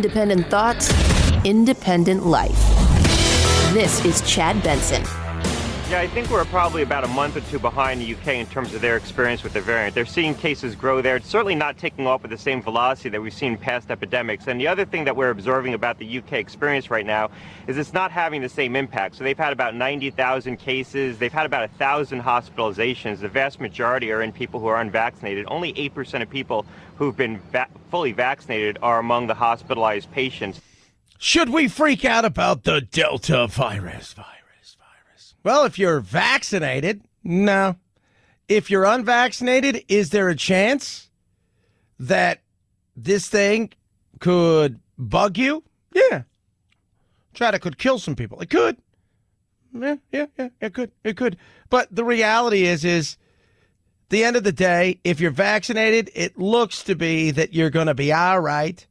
Independent thoughts, independent life. This is Chad Benson. Yeah, I think we're probably about a month or two behind the UK in terms of their experience with the variant. They're seeing cases grow there. It's certainly not taking off with the same velocity that we've seen in past epidemics. And the other thing that we're observing about the UK experience right now is it's not having the same impact. So they've had about 90,000 cases. They've had about 1,000 hospitalizations. The vast majority are in people who are unvaccinated. Only 8% of people who've been fully vaccinated are among the hospitalized patients. Should we freak out about the Delta virus? Well, if you're vaccinated, no. If you're unvaccinated, is there a chance that this thing could bug you? Yeah. It could kill some people. It could. Yeah, it could. But the reality is the end of the day, if you're vaccinated, it looks to be that you're going to be all right.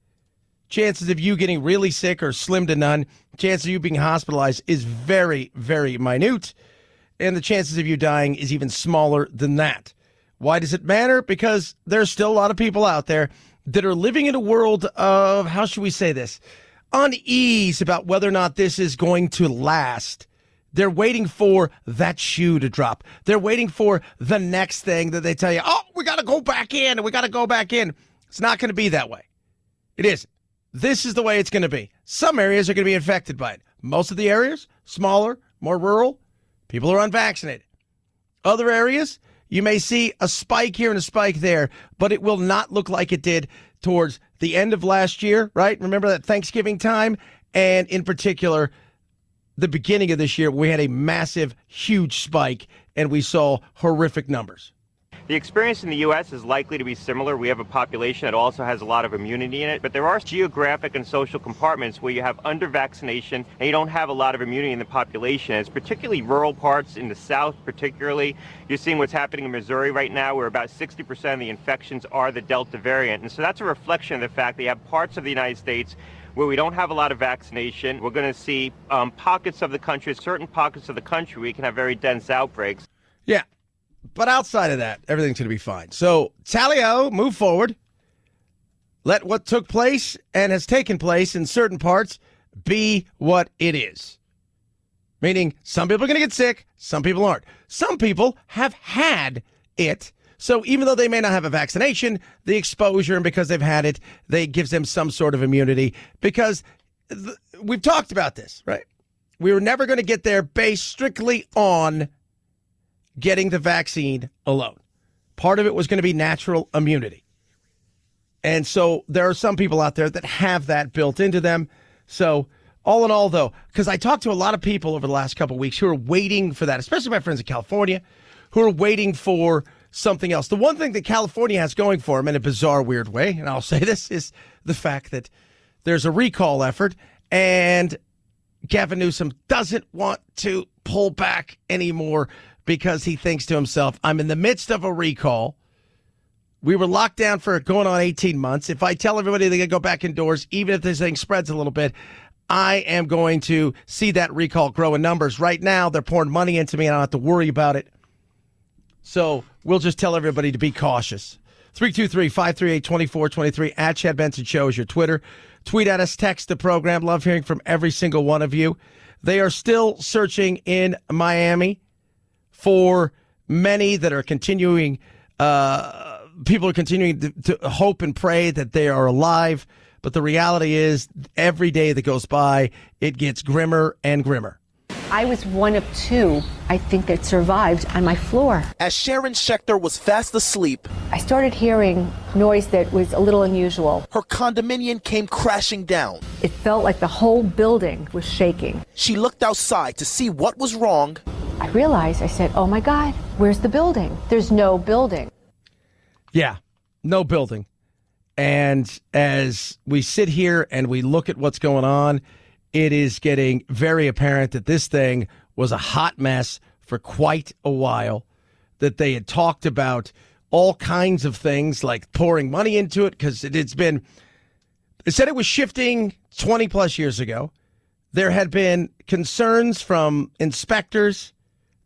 Chances of you getting really sick are slim to none. Chances of you being hospitalized is very, very minute. And the chances of you dying is even smaller than that. Why does it matter? Because there's still a lot of people out there that are living in a world of, how should we say this, unease about whether or not this is going to last. They're waiting for that shoe to drop. They're waiting for the next thing that they tell you, oh, we got to go back in. It's not going to be that way. It isn't. This is the way it's going to be. Some areas are going to be infected by it. Most of the areas, smaller, more rural, people are unvaccinated. Other areas, you may see a spike here and a spike there, but it will not look like it did towards the end of last year, right? Remember that Thanksgiving time? And in particular, the beginning of this year, we had a massive, huge spike, and we saw horrific numbers. The experience in the U.S. is likely to be similar. We have a population that also has a lot of immunity in it, but there are geographic and social compartments where you have under-vaccination and you don't have a lot of immunity in the population. It's particularly rural parts in the South, particularly. You're seeing what's happening in Missouri right now, where about 60% of the infections are the Delta variant. And so that's a reflection of the fact that you have parts of the United States where we don't have a lot of vaccination. We're going to see pockets of the country, certain pockets of the country, where you can have very dense outbreaks. Yeah. But outside of that, everything's going to be fine. So, tally-ho, move forward. Let what took place and has taken place in certain parts be what it is. Meaning, some people are going to get sick, some people aren't. Some people have had it. So even though they may not have a vaccination, the exposure, and because they've had it, they gives them some sort of immunity. Because we've talked about this, right? We were never going to get there based strictly on getting the vaccine alone. Part of it was going to be natural immunity. And so there are some people out there that have that built into them. So all in all, though, because I talked to a lot of people over the last couple of weeks who are waiting for that, especially my friends in California, who are waiting for something else. The one thing that California has going for them in a bizarre, weird way, and I'll say this, is the fact that there's a recall effort, and Gavin Newsom doesn't want to pull back anymore because he thinks to himself, I'm in the midst of a recall. We were locked down for going on 18 months. If I tell everybody they can go back indoors, even if this thing spreads a little bit, I am going to see that recall grow in numbers. Right now, they're pouring money into me, and I don't have to worry about it. So we'll just tell everybody to be cautious. 323-538-2423 at Chad Benson Show is your Twitter. Tweet at us, text the program. Love hearing from every single one of you. They are still searching in Miami for many that are continuing. People are continuing to hope and pray that they are alive. But the reality is, every day that goes by, it gets grimmer and grimmer. I was one of two, I think, that survived on my floor. As Sharon Schechter was fast asleep, I started hearing noise that was a little unusual. her condominium came crashing down. It felt like the whole building was shaking. She looked outside to see what was wrong. I realized, I said, oh my God, where's the building? There's no building. Yeah, no building. And as we sit here and we look at what's going on, it is getting very apparent that this thing was a hot mess for quite a while, that they had talked about all kinds of things like pouring money into it because it said it was shifting 20 plus years ago. There had been concerns from inspectors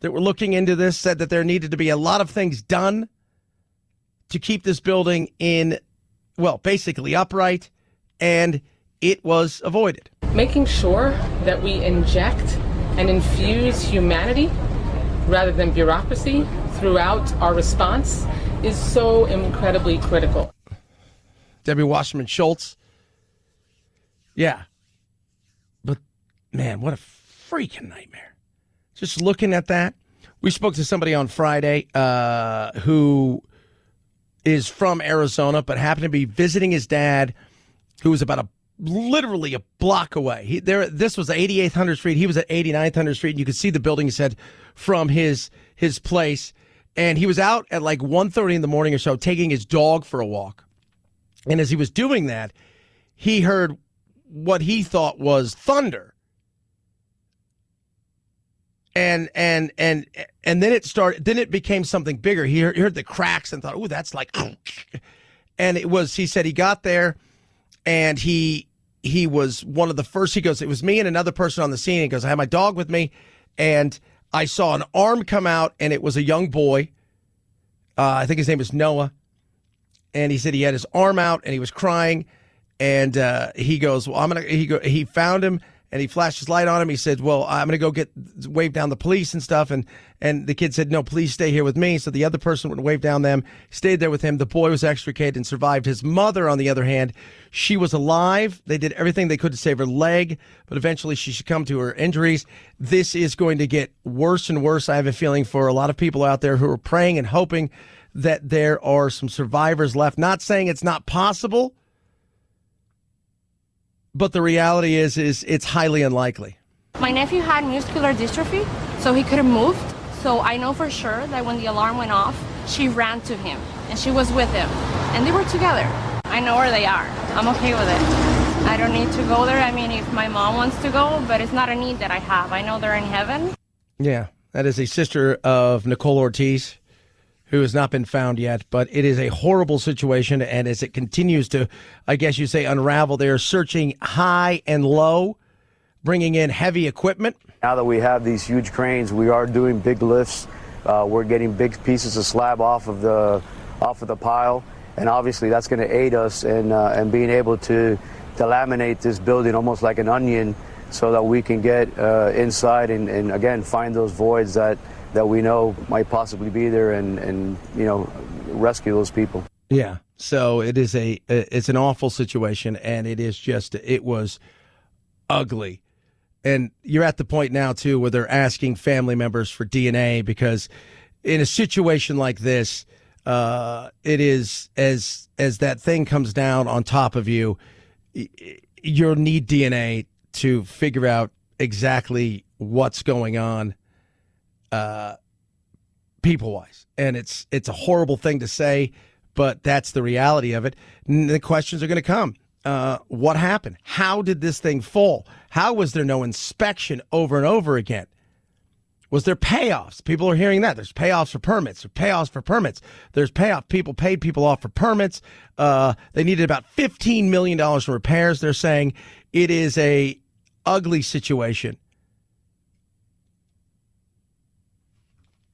that were looking into this, said that there needed to be a lot of things done to keep this building in, well, basically upright. And it was avoided. Making sure that we inject and infuse humanity rather than bureaucracy throughout our response is so incredibly critical. Debbie Wasserman Schultz. Yeah. But, man, what a freaking nightmare. Just looking at that. We spoke to somebody on Friday who is from Arizona but happened to be visiting his dad, who was about literally a block away. This was 8800 Street. He was at 8900 Street, and you could see the building, he said, from his place. And he was out at like 1:30 in the morning or so taking his dog for a walk. And as he was doing that, he heard what he thought was thunder. And then it became something bigger. He heard the cracks and thought, "Oh, that's like," and it was. He said he got there, and he was one of the first. He goes, "It was me and another person on the scene." He goes, "I had my dog with me, and I saw an arm come out, and it was a young boy. I think his name was Noah." And he said he had his arm out and he was crying. And he goes, "Well, he found him and he flashed his light on him. He said, 'Well, I'm going to go wave down the police and stuff.' And the kid said, 'No, please stay here with me.' So the other person would wave down them, stayed there with him. The boy was extricated and survived. His mother, on the other hand, she was alive. They did everything they could to save her leg, but eventually she succumbed to her injuries. This is going to get worse and worse. I have a feeling for a lot of people out there who are praying and hoping that there are some survivors left. Not saying it's not possible, but the reality is it's highly unlikely. My nephew had muscular dystrophy, so he couldn't move. So I know for sure that when the alarm went off, she ran to him, and she was with him, and they were together. I know where they are. I'm okay with it. I don't need to go there. I mean, if my mom wants to go, but it's not a need that I have. I know they're in heaven. Yeah, that is a sister of Nicole Ortiz, who has not been found yet, but it is a horrible situation, and as it continues to, I guess you say, unravel, they are searching high and low, bringing in heavy equipment. Now that we have these huge cranes, we are doing big lifts. We're getting big pieces of slab off of the pile, and obviously that's going to aid us in being able to laminate this building almost like an onion, so that we can get inside and again find those voids that we know might possibly be there and rescue those people. Yeah. So it's an awful situation, and it was ugly. And you're at the point now too where they're asking family members for DNA, because in a situation like this, it is as that thing comes down on top of you, you'll need DNA to figure out exactly what's going on. People-wise, and it's a horrible thing to say, but that's the reality of it. And the questions are going to come. What happened? How did this thing fall? How was there no inspection over and over again? Was there payoffs? People are hearing that. There's payoffs for permits. There's payoffs for permits. There's payoff. People paid people off for permits. They needed about $15 million in repairs. They're saying it is a ugly situation.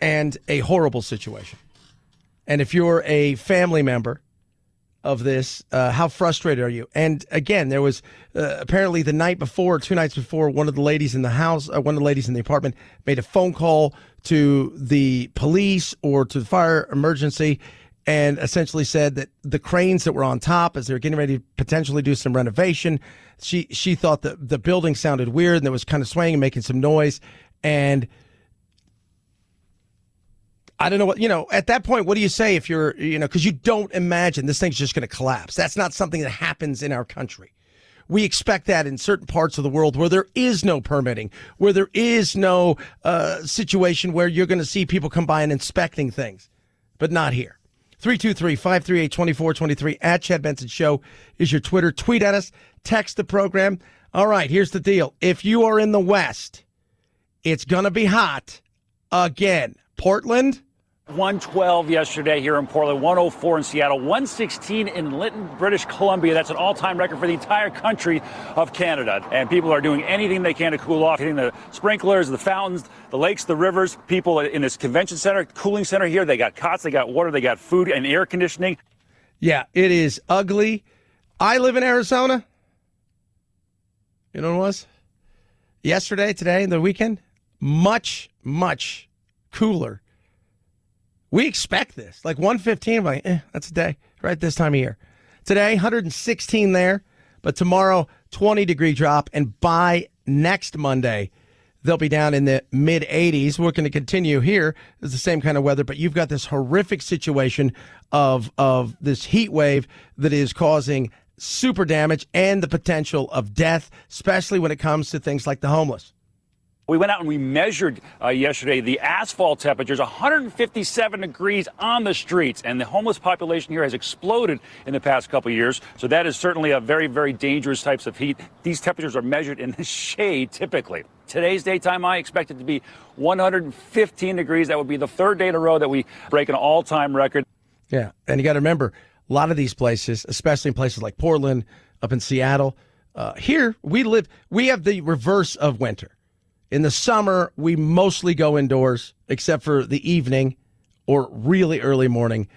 And a horrible situation. And if you're a family member of this, how frustrated are you? And again, there was apparently the night before, 2 nights before, one of the ladies in the house, one of the ladies in the apartment made a phone call to the police or to the fire emergency and essentially said that the cranes that were on top, as they were getting ready to potentially do some renovation, she thought that the building sounded weird and it was kind of swaying and making some noise. And I don't know what, at that point, what do you say if you're, because you don't imagine this thing's just going to collapse. That's not something that happens in our country. We expect that in certain parts of the world where there is no permitting, where there is no situation where you're going to see people come by and inspecting things, but not here. 323-538-2423 at Chad Benson Show is your Twitter. Tweet at us, text the program. All right, here's the deal. If you are in the West, it's going to be hot again. Portland, 112 yesterday here in Portland, 104 in Seattle, 116 in Lytton, British Columbia. That's an all-time record for the entire country of Canada. And people are doing anything they can to cool off, hitting the sprinklers, the fountains, the lakes, the rivers. People in this convention center, cooling center here, they got cots, they got water, they got food and air conditioning. Yeah, it is ugly. I live in Arizona. You know what it was? Yesterday, today, the weekend, much, much cooler. We expect this. Like 115, I'm like, that's a day, right this time of year. Today, 116 there, but tomorrow, 20-degree drop, and by next Monday, they'll be down in the mid-80s. We're going to continue here. It's the same kind of weather, but you've got this horrific situation of this heat wave that is causing super damage and the potential of death, especially when it comes to things like the homeless. We went out and we measured yesterday the asphalt temperatures, 157 degrees on the streets, and the homeless population here has exploded in the past couple of years. So that is certainly a very, very dangerous types of heat. These temperatures are measured in the shade typically. Today's daytime high expected to be 115 degrees. That would be the third day in a row that we break an all-time record. Yeah, and you got to remember, a lot of these places, especially in places like Portland, up in Seattle, here we have the reverse of winter. In the summer, we mostly go indoors, except for the evening or really early morning,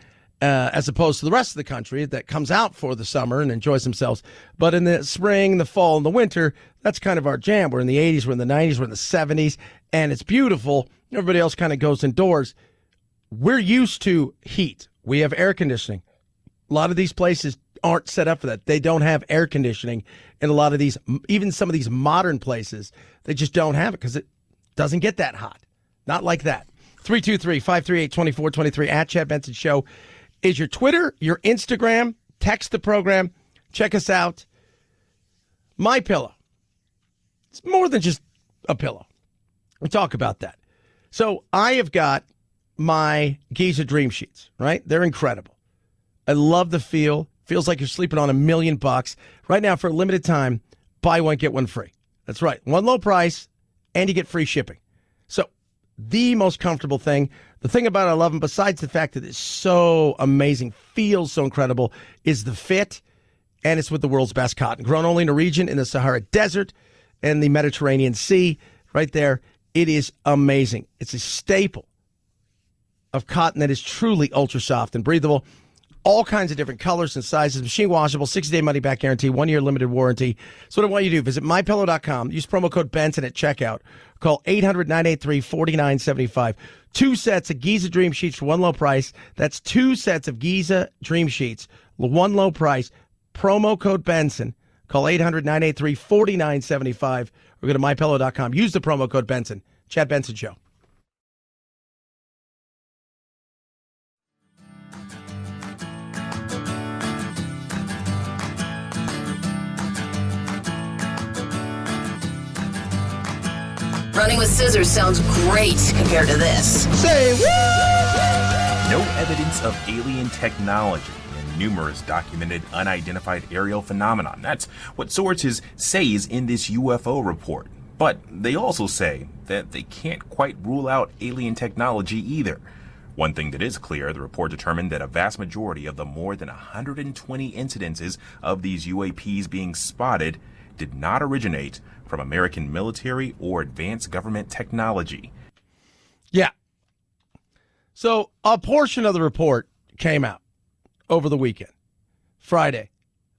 as opposed to the rest of the country that comes out for the summer and enjoys themselves. But in the spring, the fall, and the winter, that's kind of our jam. We're in the 80s, we're in the 90s, we're in the 70s, and it's beautiful. Everybody else kind of goes indoors. We're used to heat. We have air conditioning. A lot of these places aren't set up for that. They don't have air conditioning in a lot of these, even some of these modern places. They just don't have it because it doesn't get that hot. Not like that. 323-538-2423 at Chad Benson Show is your Twitter, your Instagram. Text the program. Check us out. My Pillow. It's more than just a pillow. We'll talk about that. So I have got my Giza Dream Sheets, right? They're incredible. I love the feel. Feels like you're sleeping on $1 million. Right now, for a limited time, buy one, get one free. That's right. One low price, and you get free shipping. So the most comfortable thing, the thing about it I love them, besides the fact that it's so amazing, feels so incredible, is the fit, and it's with the world's best cotton. Grown only in a region in the Sahara Desert and the Mediterranean Sea. Right there, it is amazing. It's a staple of cotton that is truly ultra soft and breathable. All kinds of different colors and sizes, machine washable, 60-day money-back guarantee, 1-year limited warranty. So what I want you to do, visit MyPillow.com, use promo code Benson at checkout, call 800-983-4975. 2 sets of Giza Dream Sheets for one low price. That's 2 sets of Giza Dream Sheets, one low price, promo code Benson. Call 800-983-4975 or go to MyPillow.com. Use the promo code Benson. Chad Benson Show. Running with scissors sounds great compared to this. Say what? No evidence of alien technology and numerous documented unidentified aerial phenomenon. That's what sources says in this UFO report. But they also say that they can't quite rule out alien technology either. One thing that is clear, the report determined that a vast majority of the more than 120 incidences of these UAPs being spotted did not originate from American military or advanced government technology. Yeah. So a portion of the report came out over the weekend, Friday,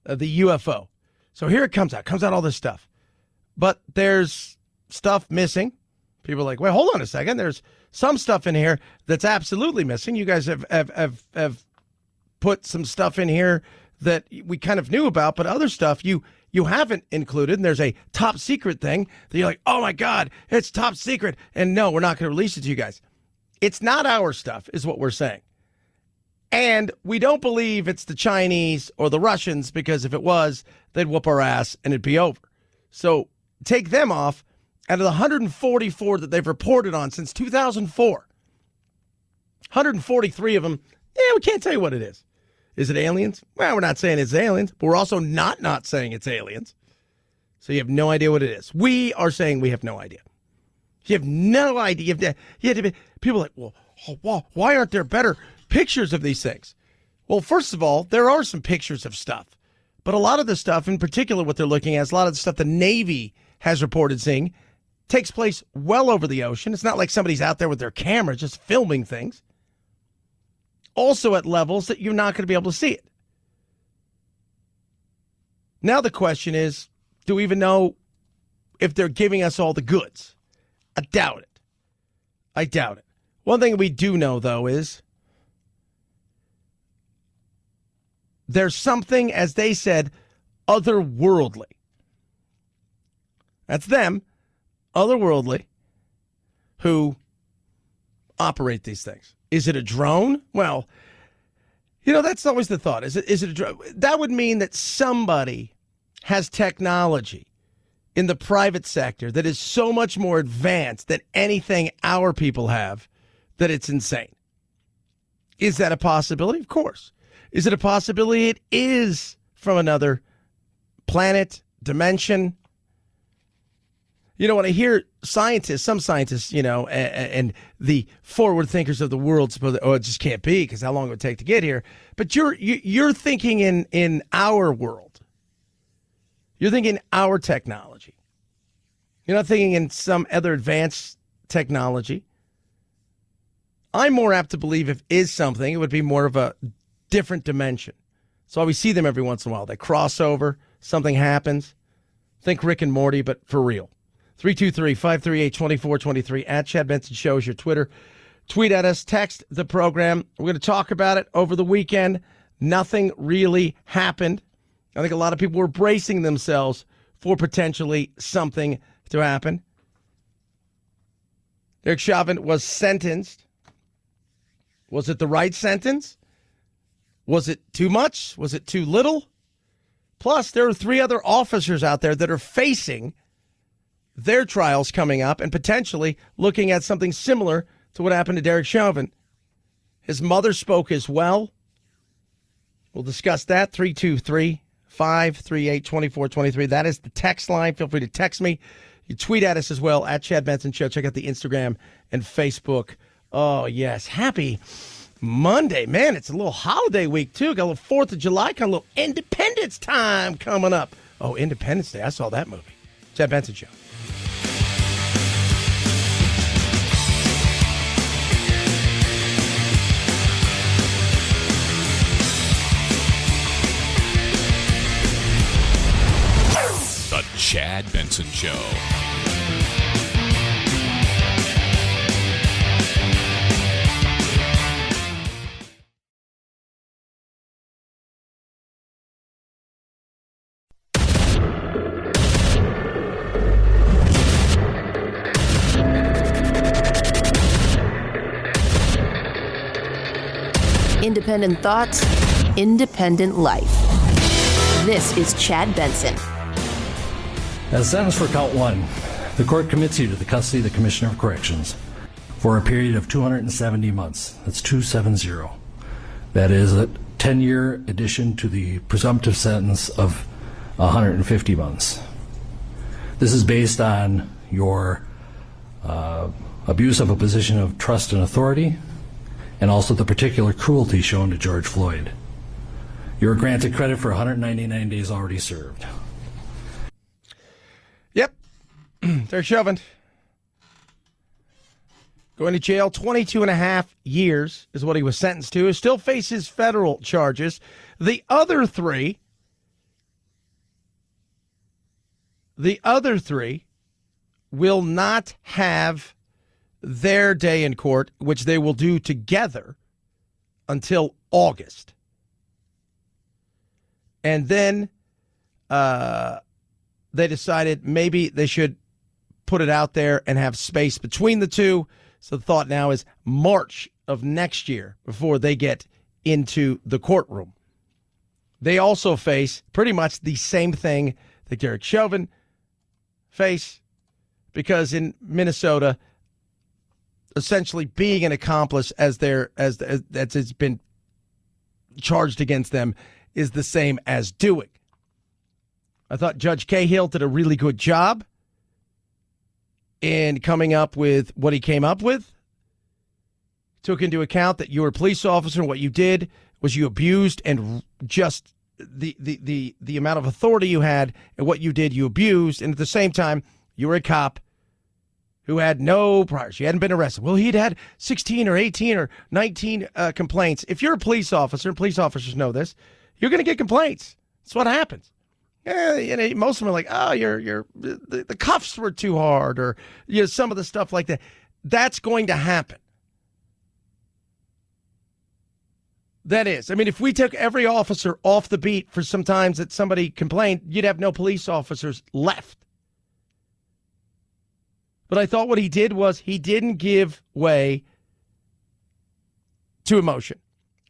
the UFO. So here it comes out. Comes out all this stuff. But there's stuff missing. People are like, well, hold on a second. There's some stuff in here that's absolutely missing. You guys have put some stuff in here that we kind of knew about, but other stuff you haven't included, and there's a top secret thing that you're like, oh my God, it's top secret, and no, we're not going to release it to you guys. It's not our stuff, is what we're saying. And we don't believe it's the Chinese or the Russians, because if it was, they'd whoop our ass and it'd be over. So take them off. Out of the 144 that they've reported on since 2004, 143 of them, we can't tell you what it is. Is it aliens? Well, we're not saying it's aliens, but we're also not saying it's aliens. So you have no idea what it is. We are saying we have no idea. You have no idea. People are like, well, why aren't there better pictures of these things? Well, first of all, there are some pictures of stuff. But a lot of the stuff, in particular what they're looking at, is a lot of the stuff the Navy has reported seeing, takes place well over the ocean. It's not like somebody's out there with their camera just filming things. Also at levels that you're not going to be able to see it. Now the question is, do we even know if they're giving us all the goods. I doubt it. I doubt it. One thing we do know, though, is there's something, as they said, otherworldly. That's them, otherworldly, who operate these things. Is it a drone? Well, that's always the thought. Is it a drone? That would mean that somebody has technology in the private sector that is so much more advanced than anything our people have that it's insane. Is that a possibility? Of course. Is it a possibility? It is from another planet, dimension. When I hear some scientists, and the forward thinkers of the world suppose, it just can't be because how long it would take to get here. But you're thinking in our world. You're thinking our technology. You're not thinking in some other advanced technology. I'm more apt to believe if is something, it would be more of a different dimension. So we see them every once in a while. They cross over, something happens. Think Rick and Morty, but for real. 323-538-2423 at Chad Benson Show is your Twitter. Tweet at us, text the program. We're going to talk about it over the weekend. Nothing really happened. I think a lot of people were bracing themselves for potentially something to happen. Derek Chauvin was sentenced. Was it the right sentence? Was it too much? Was it too little? Plus, there are 3 other officers out there that are facing their trials coming up and potentially looking at something similar to what happened to Derek Chauvin. His mother spoke as well. We'll discuss that. 323-538-2423. That is the text line. Feel free to text me. You tweet at us as well, at Chad Benson Show. Check out the Instagram and Facebook. Oh, yes. Happy Monday. Man, it's a little holiday week, too. Got a little 4th of July, kind of a little Independence time coming up. Oh, Independence Day. I saw that movie. Chad Benson Show. The Chad Benson Show. Independent thoughts, independent life. This is Chad Benson. As sentenced for count 1, the court commits you to the custody of the Commissioner of Corrections for a period of 270 months. That's 270. That is a 10-year addition to the presumptive sentence of 150 months. This is based on your abuse of a position of trust and authority, and also the particular cruelty shown to George Floyd. You are granted credit for 199 days already served. Yep. Derek Chauvin. Going to jail 22 and a half years is what he was sentenced to. He still faces federal charges. The other three will not have their day in court, which they will do together until August. And then they decided maybe they should put it out there and have space between the two. So the thought now is March of next year before they get into the courtroom. They also face pretty much the same thing that Derek Chauvin face, because in Minnesota, essentially being an accomplice as it's been charged against them is the same as doing. I thought Judge Cahill did a really good job in coming up with what he came up with. Took into account that you were a police officer and what you did was you abused, and just the amount of authority you had and what you did, you abused, and at the same time, you were a cop who had no priors. You hadn't been arrested. Well, he'd had 16 or 18 or 19 complaints. If you're a police officer, and police officers know this, you're going to get complaints. That's what happens. Most of them are like, oh, the cuffs were too hard, or some of the stuff like that. That's going to happen. That is. I mean, if we took every officer off the beat for some times that somebody complained, you'd have no police officers left. But I thought what he did was he didn't give way to emotion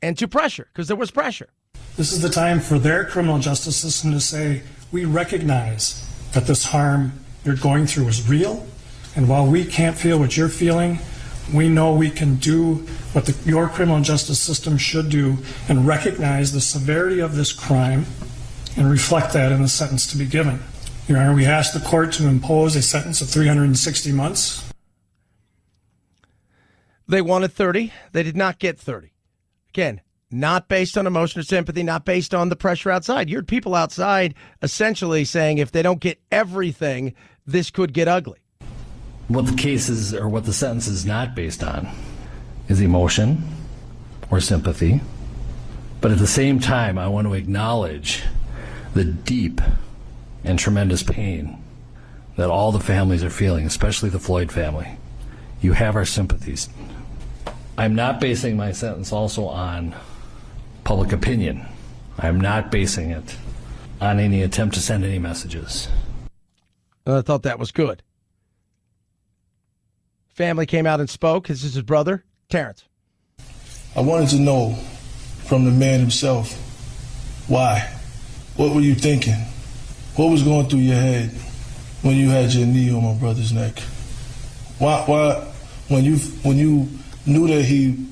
and to pressure, because there was pressure. This is the time for their criminal justice system to say, we recognize that this harm you're going through is real, and while we can't feel what you're feeling, we know we can do what your criminal justice system should do and recognize the severity of this crime and reflect that in the sentence to be given. Your Honor, we ask the court to impose a sentence of 360 months. They wanted 30. They did not get 30. Again, not based on emotion or sympathy, not based on the pressure outside. You heard people outside essentially saying if they don't get everything, this could get ugly. What the case is, or what the sentence is not based on, is emotion or sympathy. But at the same time, I want to acknowledge the deep and tremendous pain that all the families are feeling, especially the Floyd family. You have our sympathies. I'm not basing my sentence also on public opinion. I'm not basing it on any attempt to send any messages. I thought that was good. Family came out and spoke. This is his brother, Terrence. I wanted to know from the man himself, why? What were you thinking? What was going through your head when you had your knee on my brother's neck? Why when you knew that he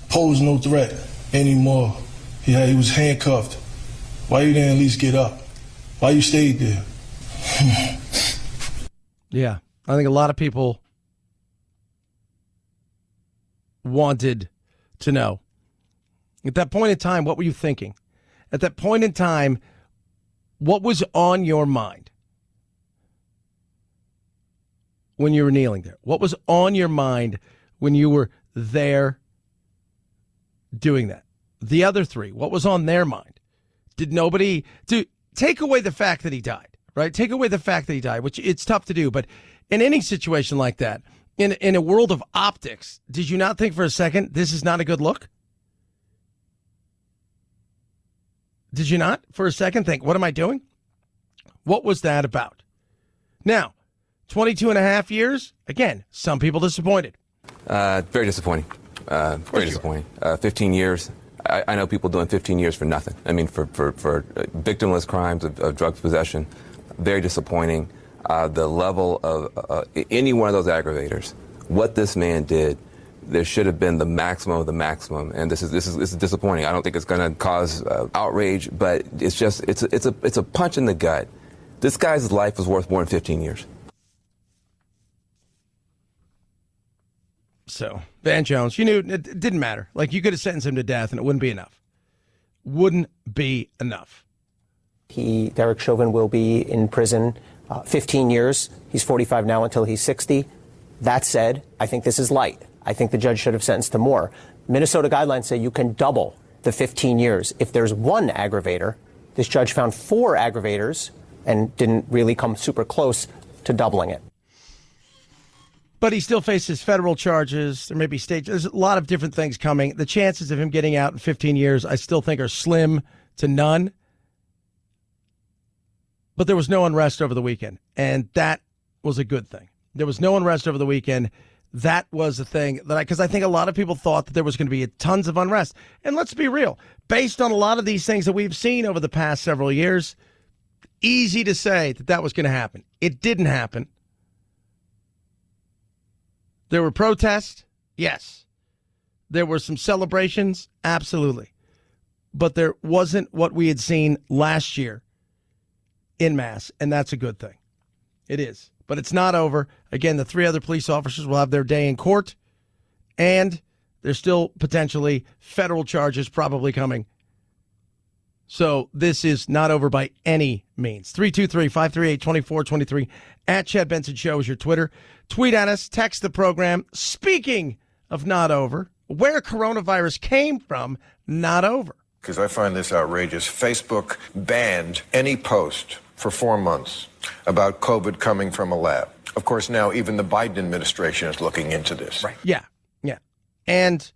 posed no threat anymore, he was handcuffed, why you didn't at least get up? Why you stayed there? Yeah, I think a lot of people wanted to know. At that point in time, what were you thinking? At that point in time, what was on your mind when you were kneeling there? What was on your mind when you were there doing that? The other three, what was on their mind? Did nobody take away the fact that he died, right? Take away the fact that he died, which it's tough to do, but in any situation like that, in a world of optics, did you not think for a second, this is not a good look? Did you not for a second think, what am I doing? What was that about? Now, 22 and a half years, again, some people disappointed. Very disappointing. Very disappointing. 15 years. I know people doing 15 years for nothing. I mean, for victimless crimes of drugs possession. Very disappointing. The level of any one of those aggravators, what this man did, there should have been the maximum of the maximum, and this is disappointing. I don't think it's going to cause outrage, but it's a punch in the gut. This guy's life is worth more than 15 years. So, Van Jones, you knew it didn't matter. Like, you could have sentenced him to death, and it wouldn't be enough. Wouldn't be enough. Derek Chauvin will be in prison 15 years. He's 45 now until he's 60. That said, I think this is light. I think the judge should have sentenced him more. Minnesota guidelines say you can double the 15 years. If there's one aggravator, this judge found 4 aggravators and didn't really come super close to doubling it. But he still faces federal charges. There may be state. There's a lot of different things coming. The chances of him getting out in 15 years, I still think, are slim to none. But there was no unrest over the weekend, and that was a good thing. There was no unrest over the weekend. That was a thing that because I think a lot of people thought that there was going to be tons of unrest. And let's be real, based on a lot of these things that we've seen over the past several years, easy to say that that was going to happen. It didn't happen. There were protests, yes. There were some celebrations, absolutely. But there wasn't what we had seen last year en masse, and that's a good thing. It is. But it's not over. Again, the 3 other police officers will have their day in court, and there's still potentially federal charges probably coming. So this is not over by any means. 323-538-2423 at Chad Benson Show is your Twitter. Tweet at us, text the program. Speaking of not over, where coronavirus came from, not over. Because I find this outrageous. Facebook banned any post for 4 months about COVID coming from a lab. Of course, now even the Biden administration is looking into this. Right. Yeah. And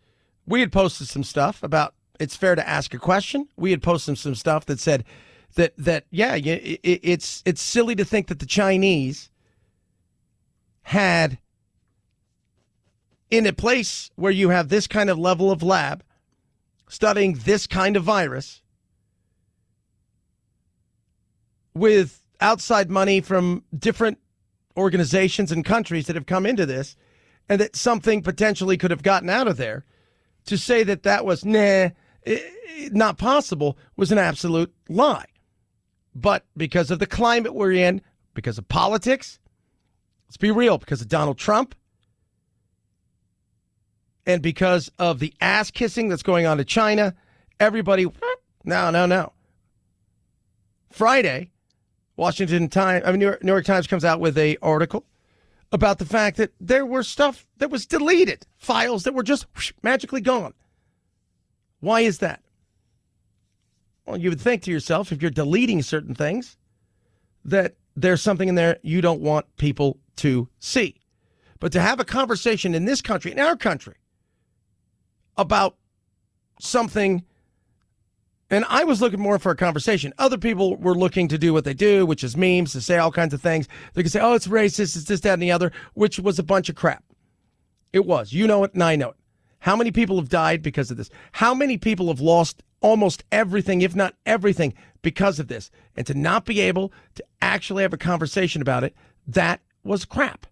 we had posted some stuff about it's fair to ask a question. We had posted some stuff that said that it's silly to think that the Chinese had, in a place where you have this kind of level of lab studying this kind of virus with outside money from different organizations and countries that have come into this, and that something potentially could have gotten out of there, to say that that was not possible was an absolute lie. But because of the climate we're in, because of politics, let's be real, because of Donald Trump, and because of the ass kissing that's going on to China, everybody, no. Friday, New York Times comes out with an article about the fact that there were stuff that was deleted, files that were just magically gone. Why is that? Well, you would think to yourself, if you're deleting certain things, that there's something in there you don't want people to see. But to have a conversation in this country, in our country, about something, and I was looking more for a conversation. Other people were looking to do what they do, which is memes, to say all kinds of things. They could say, oh, it's racist, it's this, that, and the other, which was a bunch of crap. It was. You know it, and I know it. How many people have died because of this? How many people have lost almost everything, if not everything, because of this? And to not be able to actually have a conversation about it, that was crap.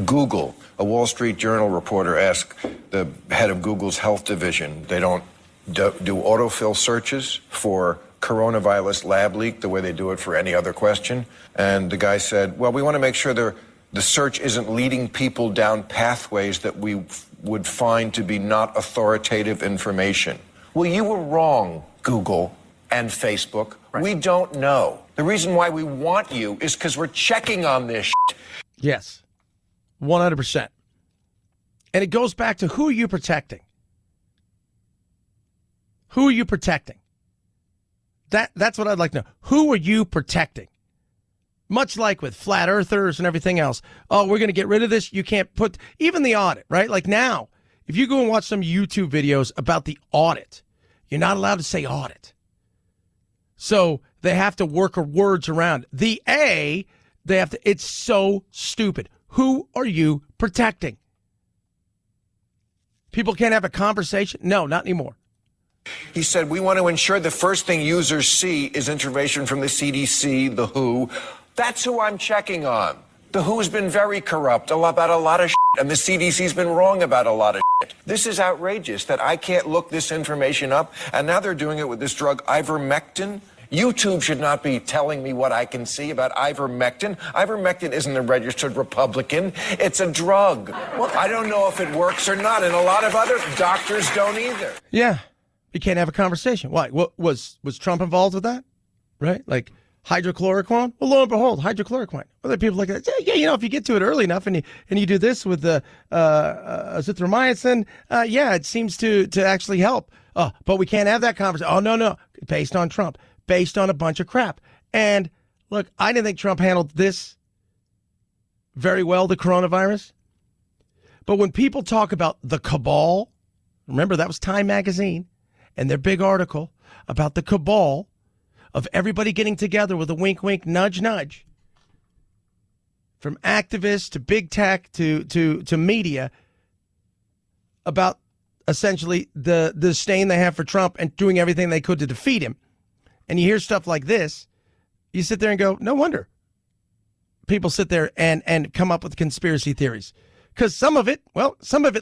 Google, a Wall Street Journal reporter asked the head of Google's health division, they don't do autofill searches for coronavirus lab leak the way they do it for any other question. And the guy said, well, we want to make sure the search isn't leading people down pathways that we would find to be not authoritative information. Well, you were wrong, Google and Facebook. Right. We don't know. The reason why we want you is because we're checking on this shit. Yes, 100%. And it goes back to, who are you protecting? Who are you protecting? That's what I'd like to know. Who are you protecting? Much like with flat earthers and everything else. Oh, we're going to get rid of this. You can't put, even the audit, right? Like now, if you go and watch some YouTube videos about the audit, you're not allowed to say audit. So they have to work words around it. The A, it's so stupid. Who are you protecting? People can't have a conversation? No, not anymore. He said, we want to ensure the first thing users see is information from the CDC, the WHO. That's who I'm checking on. The WHO has been very corrupt about a lot of shit, and the CDC's been wrong about a lot of shit. This is outrageous that I can't look this information up, and now they're doing it with this drug ivermectin. YouTube should not be telling me what I can see about ivermectin. Ivermectin isn't a registered Republican. It's a drug. Well, I don't know if it works or not, and a lot of other doctors don't either. Yeah. You can't have a conversation. Why? What was Trump involved with that? Right? Like hydrochloroquine? Well, lo and behold, hydrochloroquine. Other people like that. Yeah, if you get to it early enough and you do this with the azithromycin, it seems to actually help. But we can't have that conversation. Oh, no. Based on Trump. Based on a bunch of crap. And look, I didn't think Trump handled this very well, the coronavirus. But when people talk about the cabal, remember that was Time Magazine, and their big article about the cabal of everybody getting together with a wink, wink, nudge, nudge, from activists to big tech to media, about essentially the disdain they have for Trump and doing everything they could to defeat him. And you hear stuff like this, you sit there and go, no wonder people sit there and come up with conspiracy theories. Because some of it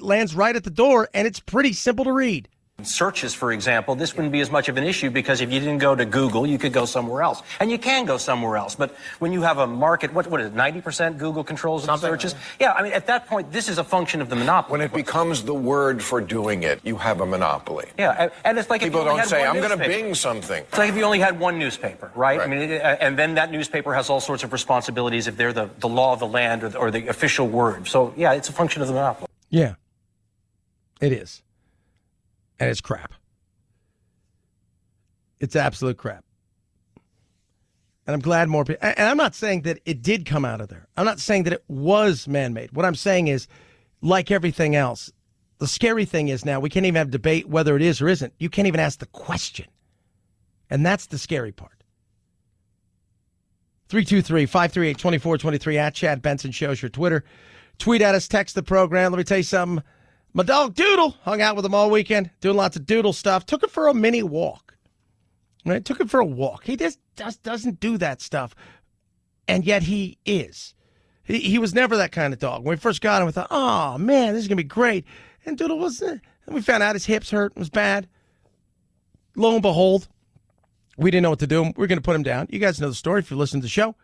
lands right at the door, and it's pretty simple to read. Searches, for example, this wouldn't be as much of an issue because if you didn't go to Google, you could go somewhere else. And you can go somewhere else. But when you have a market, what is it, 90% Google controls the searches? Yeah, I mean, at that point, this is a function of the monopoly. When it becomes the word for doing it, you have a monopoly. Yeah, and it's like people if you only don't say, had I'm one going to newspaper. Bing something. It's like if you only had one newspaper, right? I mean, and then that newspaper has all sorts of responsibilities if they're the law of the land or the official word. So, yeah, it's a function of the monopoly. Yeah, it is. And it's crap. It's absolute crap. And I'm glad more people, and I'm not saying that it did come out of there. I'm not saying that it was man-made. What I'm saying is, like everything else, the scary thing is now we can't even have debate whether it is or isn't. You can't even ask the question. And that's the scary part. 323-538-2423 at Chad Benson Show's your Twitter. Tweet at us, text the program. Let me tell you something. My dog Doodle hung out with him all weekend, doing lots of Doodle stuff. Took him for a mini walk. Right? Took him for a walk. He just doesn't do that stuff. And yet he is. He was never that kind of dog. When we first got him, we thought, oh, man, this is going to be great. And Doodle was, and we found out his hips hurt. It was bad. Lo and behold, we didn't know what to do. We were going to put him down. You guys know the story if you listen to the show.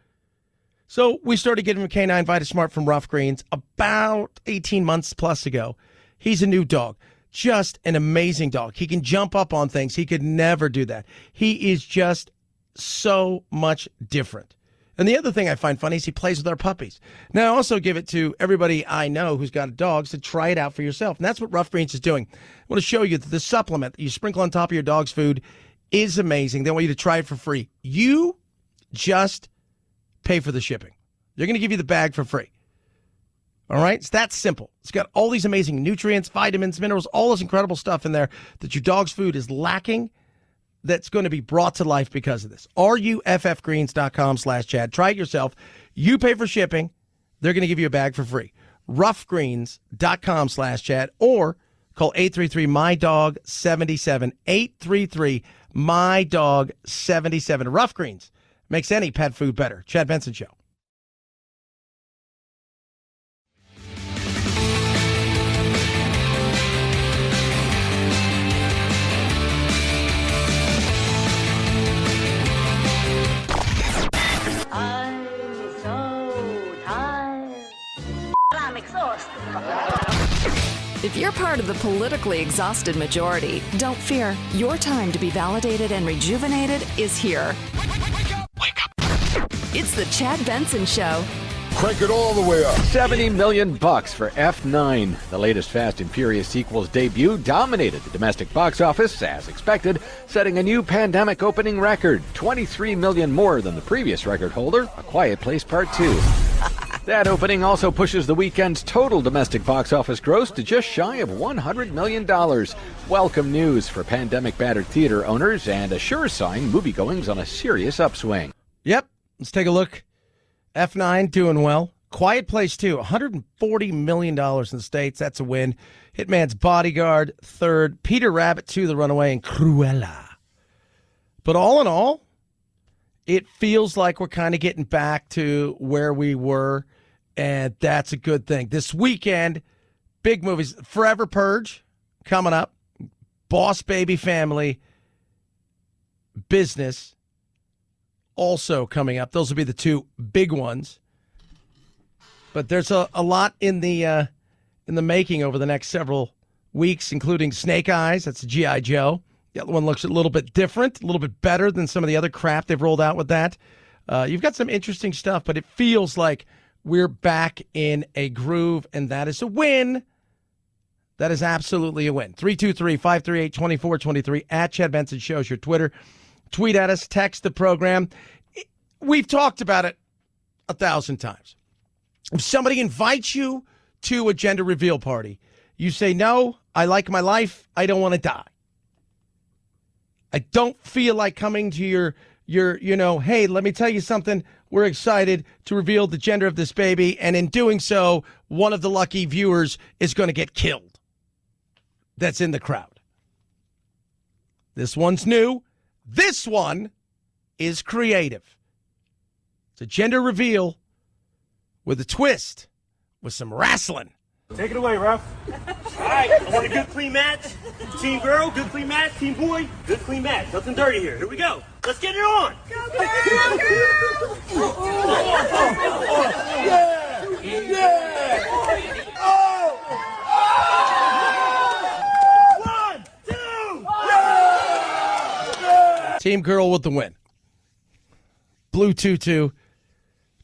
So we started getting him a Canine Vita Smart from Rough Greens about 18 months plus ago. He's a new dog. Just an amazing dog. He can jump up on things. He could never do that. He is just so much different. And the other thing I find funny is he plays with our puppies. Now, I also give it to everybody I know who's got dogs to try it out for yourself. And that's what Rough Greens is doing. I want to show you that the supplement that you sprinkle on top of your dog's food is amazing. They want you to try it for free. You just pay for the shipping. They're going to give you the bag for free. All right? It's that simple. It's got all these amazing nutrients, vitamins, minerals, all this incredible stuff in there that your dog's food is lacking that's going to be brought to life because of this. RUFFgreens.com/Chad. Try it yourself. You pay for shipping. They're going to give you a bag for free. RuffGreens.com/Chad or call 833-MY-DOG-77. 833-MY-DOG-77. Rough Greens makes any pet food better. Chad Benson Show. I'm so tired. I'm exhausted. If you're part of the politically exhausted majority, don't fear. Your time to be validated and rejuvenated is here. Wake up. It's the Chad Benson Show. Crank it all the way up. $70 million for F9. The latest Fast and Furious sequel's debut dominated the domestic box office, as expected, setting a new pandemic opening record. $23 million more than the previous record holder, A Quiet Place Part 2. That opening also pushes the weekend's total domestic box office gross to just shy of $100 million. Welcome news for pandemic-battered theater owners and a sure sign moviegoing's on a serious upswing. Yep. Let's take a look. F9 doing well. Quiet Place 2, $140 million in the States. That's a win. Hitman's Bodyguard, third. Peter Rabbit 2, The Runaway, and Cruella. But all in all, it feels like we're kind of getting back to where we were, and that's a good thing. This weekend, big movies. Forever Purge coming up. Boss Baby Family. Business also coming up. Those will be the two big ones. But there's a lot in the making over the next several weeks, including Snake Eyes. That's G.I. Joe. The other one looks a little bit different, a little bit better than some of the other crap they've rolled out with that. You've got some interesting stuff, but it feels like we're back in a groove, and that is a win. That is absolutely a win. 323-538-2423 at Chad Benson Show's your Twitter. Tweet at us, text the program. We've talked about it 1,000 times. If somebody invites you to a gender reveal party, you say, no, I like my life. I don't want to die. I don't feel like coming to your, hey, let me tell you something. We're excited to reveal the gender of this baby. And in doing so, one of the lucky viewers is going to get killed. That's in the crowd. This one's new. This one is creative. It's a gender reveal with a twist, with some wrestling. Take it away, ref. All right, I want a good, clean match. Team girl, good, clean match. Team boy, good, clean match. Nothing dirty here. Here we go. Let's get it on. Go, girl, Yeah! Yeah! Oh! Team girl with the win. Blue tutu,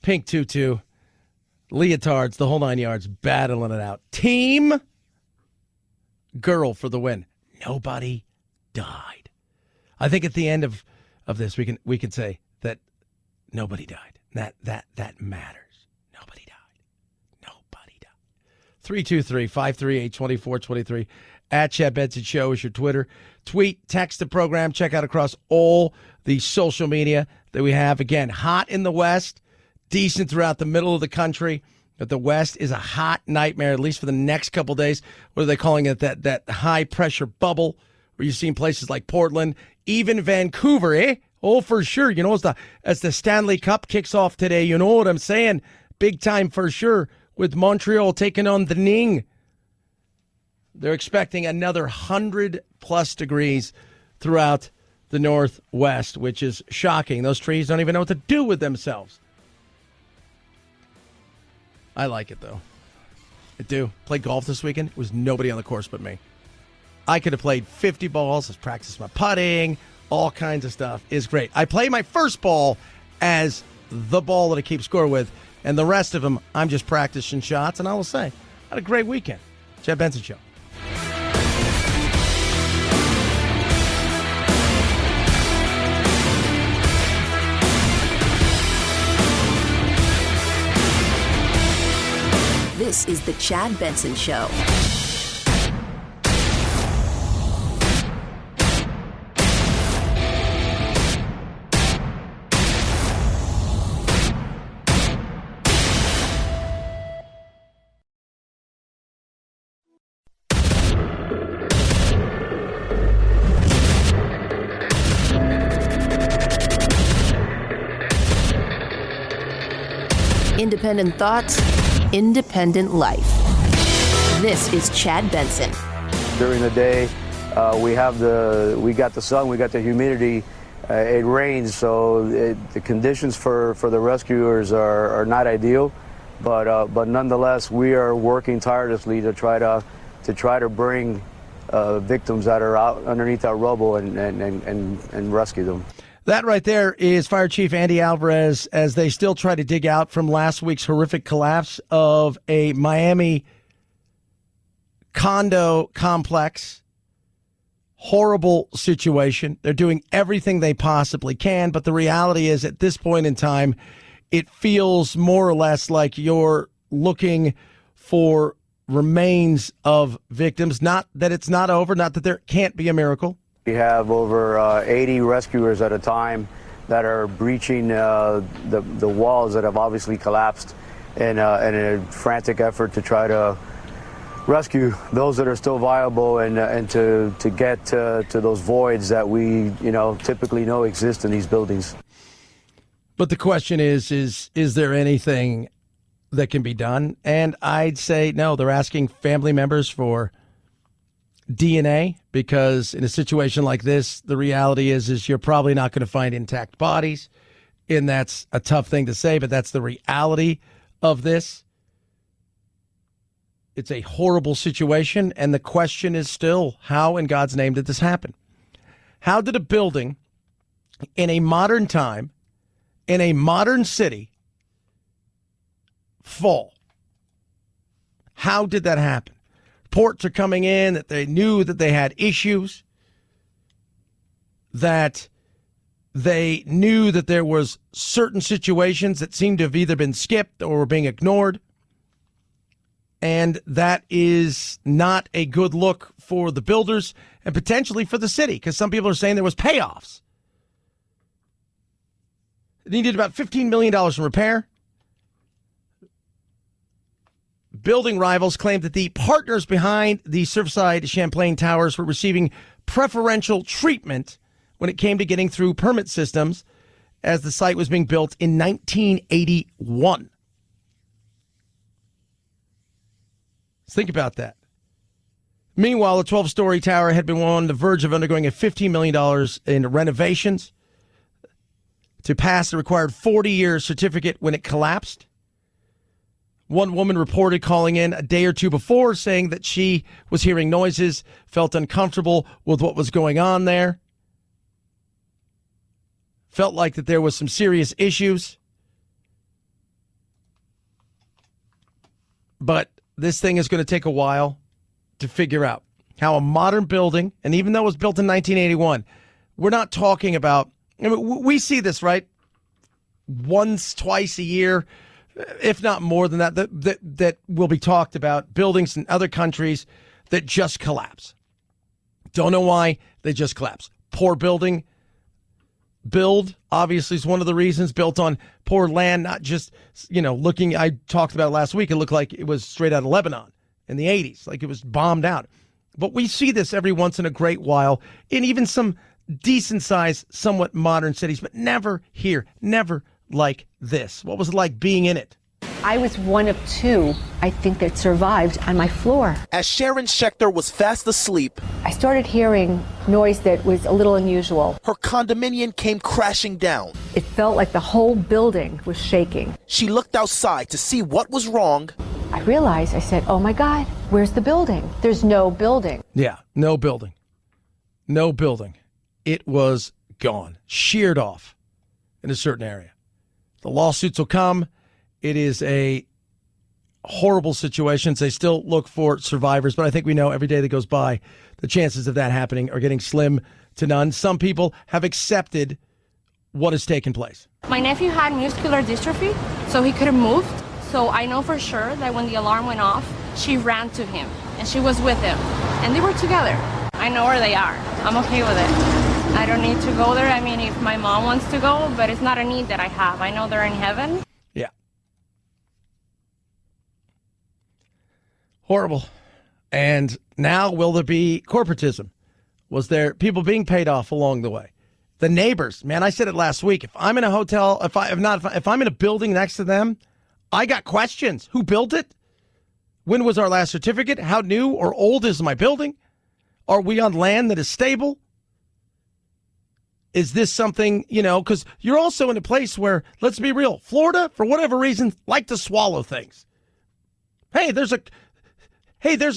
pink tutu, leotards, the whole 9 yards, battling it out. Team girl for the win. Nobody died. I think at the end of this, we can say that nobody died. That matters. Nobody died. 323-538-2423. At Chad Benson Show is your Twitter. Tweet, text the program. Check out across all the social media that we have. Again, hot in the West, decent throughout the middle of the country. But the West is a hot nightmare, at least for the next couple days. What are they calling it? That high-pressure bubble where you've seen places like Portland, even Vancouver, eh? Oh, for sure. You know, as the Stanley Cup kicks off today, you know what I'm saying? Big time for sure, with Montreal taking on the Ning. They're expecting another 100-plus degrees throughout the Northwest, which is shocking. Those trees don't even know what to do with themselves. I like it, though. I do. Played golf this weekend. It was nobody on the course but me. I could have played 50 balls. Let's practice my putting. All kinds of stuff is great. I play my first ball as the ball that I keep score with, and the rest of them, I'm just practicing shots, and I will say, I had a great weekend. Chad Benson Show. This is the Chad Benson Show. Independent thoughts, independent life. This is Chad Benson. During the day, we got the sun, we got the humidity. It rains, so the conditions for the rescuers are not ideal. But nonetheless, we are working tirelessly to try to bring victims that are out underneath that rubble and rescue them. That right there is Fire Chief Andy Alvarez as they still try to dig out from last week's horrific collapse of a Miami condo complex. Horrible situation. They're doing everything they possibly can, but the reality is at this point in time, it feels more or less like you're looking for remains of victims. Not that it's not over, not that there can't be a miracle. We have over 80 rescuers at a time that are breaching the walls that have obviously collapsed in a frantic effort to try to rescue those that are still viable and to get to those voids that we typically know exist in these buildings. But the question is there anything that can be done? And I'd say no. They're asking family members for DNA because in a situation like this, the reality is you're probably not going to find intact bodies. And that's a tough thing to say, but that's the reality of this. It's a horrible situation. And the question is still, how in God's name did this happen? How did a building in a modern time, in a modern city, fall? How did that happen? Reports are coming in that they knew that they had issues, that they knew that there was certain situations that seemed to have either been skipped or were being ignored. And that is not a good look for the builders and potentially for the city, because some people are saying there was payoffs. It needed about $15 million in repair. Building rivals claimed that the partners behind the Surfside Champlain Towers were receiving preferential treatment when it came to getting through permit systems as the site was being built in 1981. Let's think about that. Meanwhile, the 12-story tower had been on the verge of undergoing a $15 million in renovations to pass the required 40-year certificate when it collapsed. One woman reported calling in a day or two before saying that she was hearing noises, felt uncomfortable with what was going on there, felt like that there was some serious issues. But this thing is going to take a while to figure out how a modern building, and even though it was built in 1981, we're not talking about, we see this, right? once, twice a year, if not more than that will be talked about. Buildings in other countries that just collapse. Don't know why, they just collapse. Poor build, obviously, is one of the reasons. Built on poor land, not just, looking, I talked about it last week, it looked like it was straight out of Lebanon in the 80s, like it was bombed out. But we see this every once in a great while in even some decent-sized, somewhat modern cities, but never here, never like this. What was it like being in it? I was one of two, I think, that survived on my floor. As Sharon Schechter was fast asleep, I started hearing noise that was a little unusual. Her condominium came crashing down. It felt like the whole building was shaking. She looked outside to see what was wrong. I realized, I said, oh my God, where's the building? There's no building. Yeah, no building. No building. It was gone, sheared off in a certain area. The lawsuits will come. It is a horrible situation. They still look for survivors, but I think we know every day that goes by, the chances of that happening are getting slim to none. Some people have accepted what has taken place. My nephew had muscular dystrophy, so he couldn't move. So I know for sure that when the alarm went off, she ran to him, and she was with him, and they were together. I know where they are. I'm okay with it. I don't need to go there. I mean, if my mom wants to go, but it's not a need that I have. I know they're in heaven. Yeah. Horrible. And now will there be corporatism? Was there people being paid off along the way? The neighbors, man, I said it last week. If I'm in a hotel, if I'm in a building next to them, I got questions. Who built it? When was our last certificate? How new or old is my building? Are we on land that is stable? Is this something, because you're also in a place where, let's be real, Florida, for whatever reason, like to swallow things. Hey, there's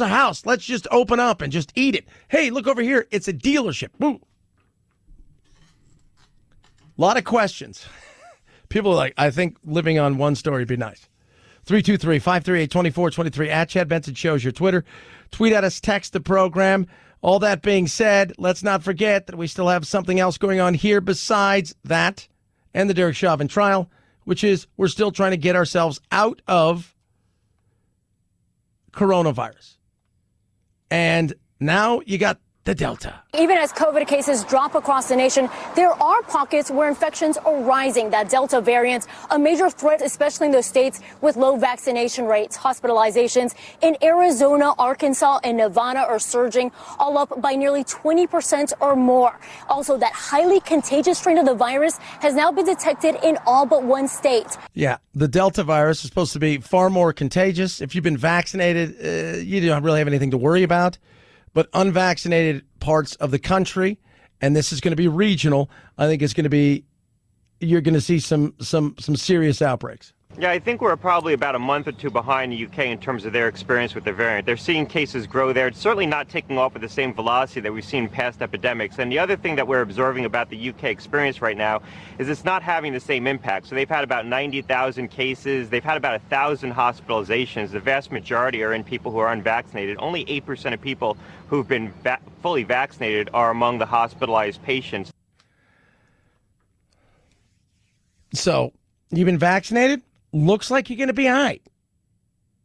a house. Let's just open up and just eat it. Hey, look over here. It's a dealership. Woo. A lot of questions. People are like, I think living on one story would be nice. 323-538-2423 at Chad Benson Show's your Twitter. Tweet at us, text the program. All that being said, let's not forget that we still have something else going on here besides that and the Derek Chauvin trial, which is we're still trying to get ourselves out of coronavirus. And now you got the Delta. Even as COVID cases drop across the nation, there are pockets where infections are rising. That Delta variant, a major threat, especially in those states with low vaccination rates. Hospitalizations in Arizona, Arkansas, and Nevada are surging, all up by nearly 20% or more. Also, that highly contagious strain of the virus has now been detected in all but one state. Yeah, the Delta virus is supposed to be far more contagious. If you've been vaccinated, you don't really have anything to worry about. But unvaccinated parts of the country, and this is going to be regional, I think it's going to be, you're going to see some serious outbreaks. Yeah, I think we're probably about a month or two behind the UK in terms of their experience with the variant. They're seeing cases grow there. It's certainly not taking off with the same velocity that we've seen in past epidemics. And the other thing that we're observing about the UK experience right now is it's not having the same impact. So they've had about 90,000 cases. They've had about 1,000 hospitalizations. The vast majority are in people who are unvaccinated. Only 8% of people who've been fully vaccinated are among the hospitalized patients. So you've been vaccinated? Looks like you're going to be all right.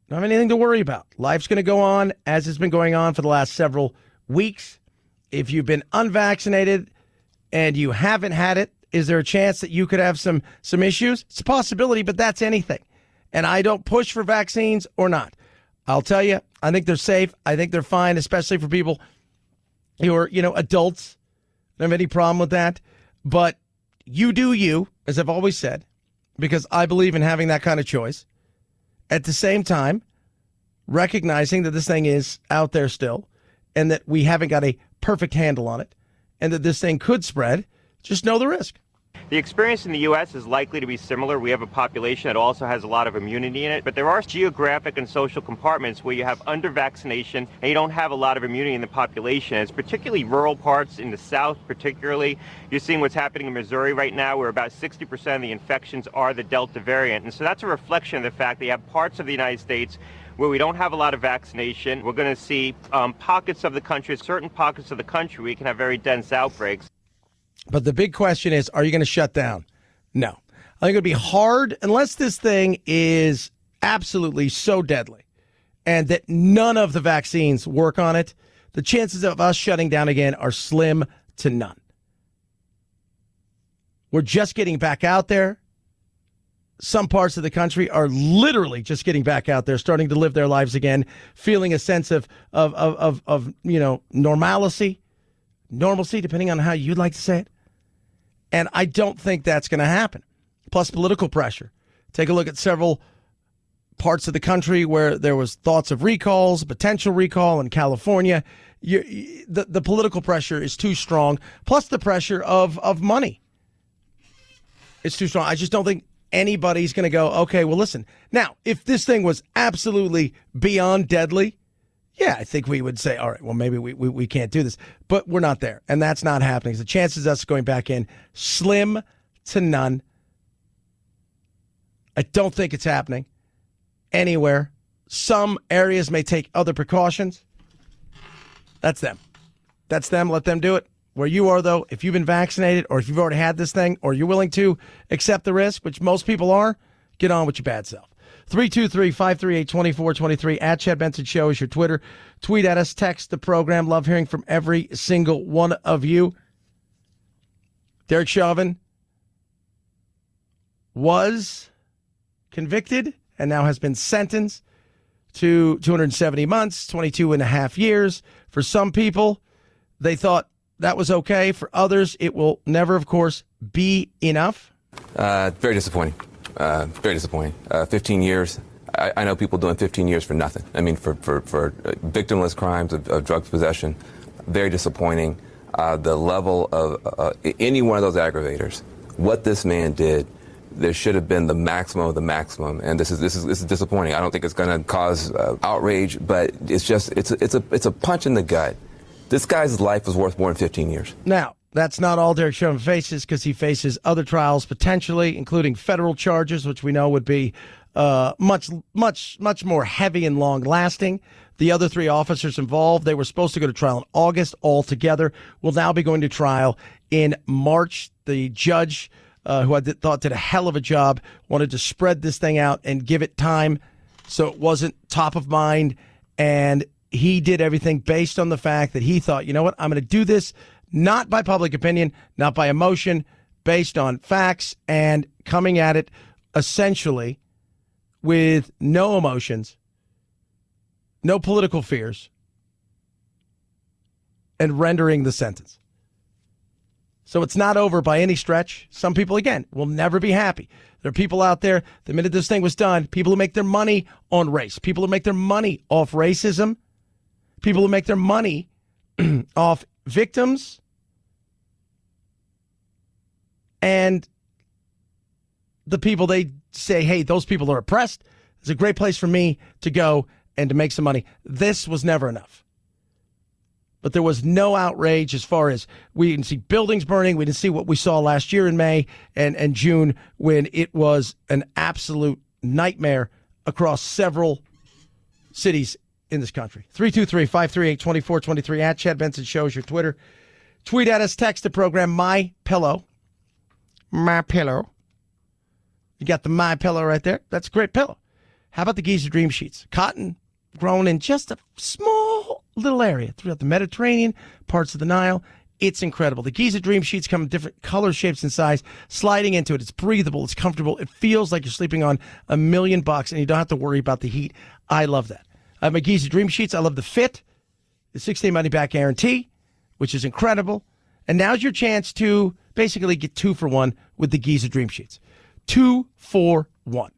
Don't have anything to worry about. Life's going to go on as it's been going on for the last several weeks. If you've been unvaccinated and you haven't had it, is there a chance that you could have some issues? It's a possibility, but that's anything. And I don't push for vaccines or not. I'll tell you, I think they're safe. I think they're fine, especially for people who are, adults. I don't have any problem with that. But you do you, as I've always said, because I believe in having that kind of choice. At the same time, recognizing that this thing is out there still and that we haven't got a perfect handle on it and that this thing could spread, just know the risk. The experience in the U.S. is likely to be similar. We have a population that also has a lot of immunity in it, but there are geographic and social compartments where you have under-vaccination and you don't have a lot of immunity in the population. It's particularly rural parts in the South, particularly. You're seeing what's happening in Missouri right now, where about 60% of the infections are the Delta variant. And so that's a reflection of the fact that you have parts of the United States where we don't have a lot of vaccination. We're going to see pockets of the country, certain pockets of the country, we can have very dense outbreaks. But the big question is, are you going to shut down? No. I think it would be hard, unless this thing is absolutely so deadly and that none of the vaccines work on it, the chances of us shutting down again are slim to none. We're just getting back out there. Some parts of the country are literally just getting back out there, starting to live their lives again, feeling a sense of normalcy, depending on how you'd like to say it. And I don't think that's going to happen. Plus political pressure. Take a look at several parts of the country where there was thoughts of recalls, potential recall in California. The political pressure is too strong. Plus the pressure of money. It's too strong. I just don't think anybody's going to go, okay, well, listen. Now, if this thing was absolutely beyond deadly, yeah, I think we would say, all right, well, maybe we can't do this. But we're not there, and that's not happening. The chances of us going back in, slim to none. I don't think it's happening anywhere. Some areas may take other precautions. That's them. That's them. Let them do it. Where you are, though, if you've been vaccinated or if you've already had this thing or you're willing to accept the risk, which most people are, get on with your bad self. 323-538-2423 at Chad Benson Show is your Twitter. Tweet at us, text the program. Love hearing from every single one of you. Derek Chauvin was convicted and now has been sentenced to 270 months, 22 and a half years. For some people, they thought that was okay. For others, it will never, of course, be enough. Very disappointing. Very disappointing. 15 years. I know people doing 15 years for nothing. I mean, for victimless crimes of drugs possession. Very disappointing. The level of any one of those aggravators, what this man did, there should have been the maximum of the maximum, and this is disappointing. I don't think it's going to cause outrage, but it's a punch in the gut. This guy's life was worth more than 15 years. Now, that's not all Derek Chauvin faces, because he faces other trials potentially, including federal charges, which we know would be much more heavy and long-lasting. The other three officers involved, they were supposed to go to trial in August altogether, will now be going to trial in March. The judge, who I thought did a hell of a job, wanted to spread this thing out and give it time so it wasn't top of mind, and he did everything based on the fact that he thought, you know what, I'm going to do this not by public opinion, not by emotion, based on facts, and coming at it essentially with no emotions, no political fears, and rendering the sentence. So it's not over by any stretch. Some people, again, will never be happy. There are people out there, the minute this thing was done, people who make their money on race, people who make their money off racism, people who make their money off victims, and the people they say, hey, those people are oppressed. It's a great place for me to go and to make some money. This was never enough. But there was no outrage as far as we didn't see buildings burning. We didn't see what we saw last year in May and June, when it was an absolute nightmare across several cities in this country. 323-538-2423 at Chad Benson Show is your Twitter. Tweet at us, text the program, My Pillow. You got the My Pillow right there. That's a great pillow. How about the Giza Dream Sheets? Cotton grown in just a small little area throughout the Mediterranean, parts of the Nile. It's incredible. The Giza Dream Sheets come in different color, shapes, and size. Sliding into it, it's breathable, it's comfortable. It feels like you're sleeping on $1 million, and you don't have to worry about the heat. I love that. I have my Giza Dream Sheets. I love the fit, the 6-day money-back guarantee, which is incredible. And now's your chance to basically get 2 for 1 with the Giza Dream Sheets. 2 for 1.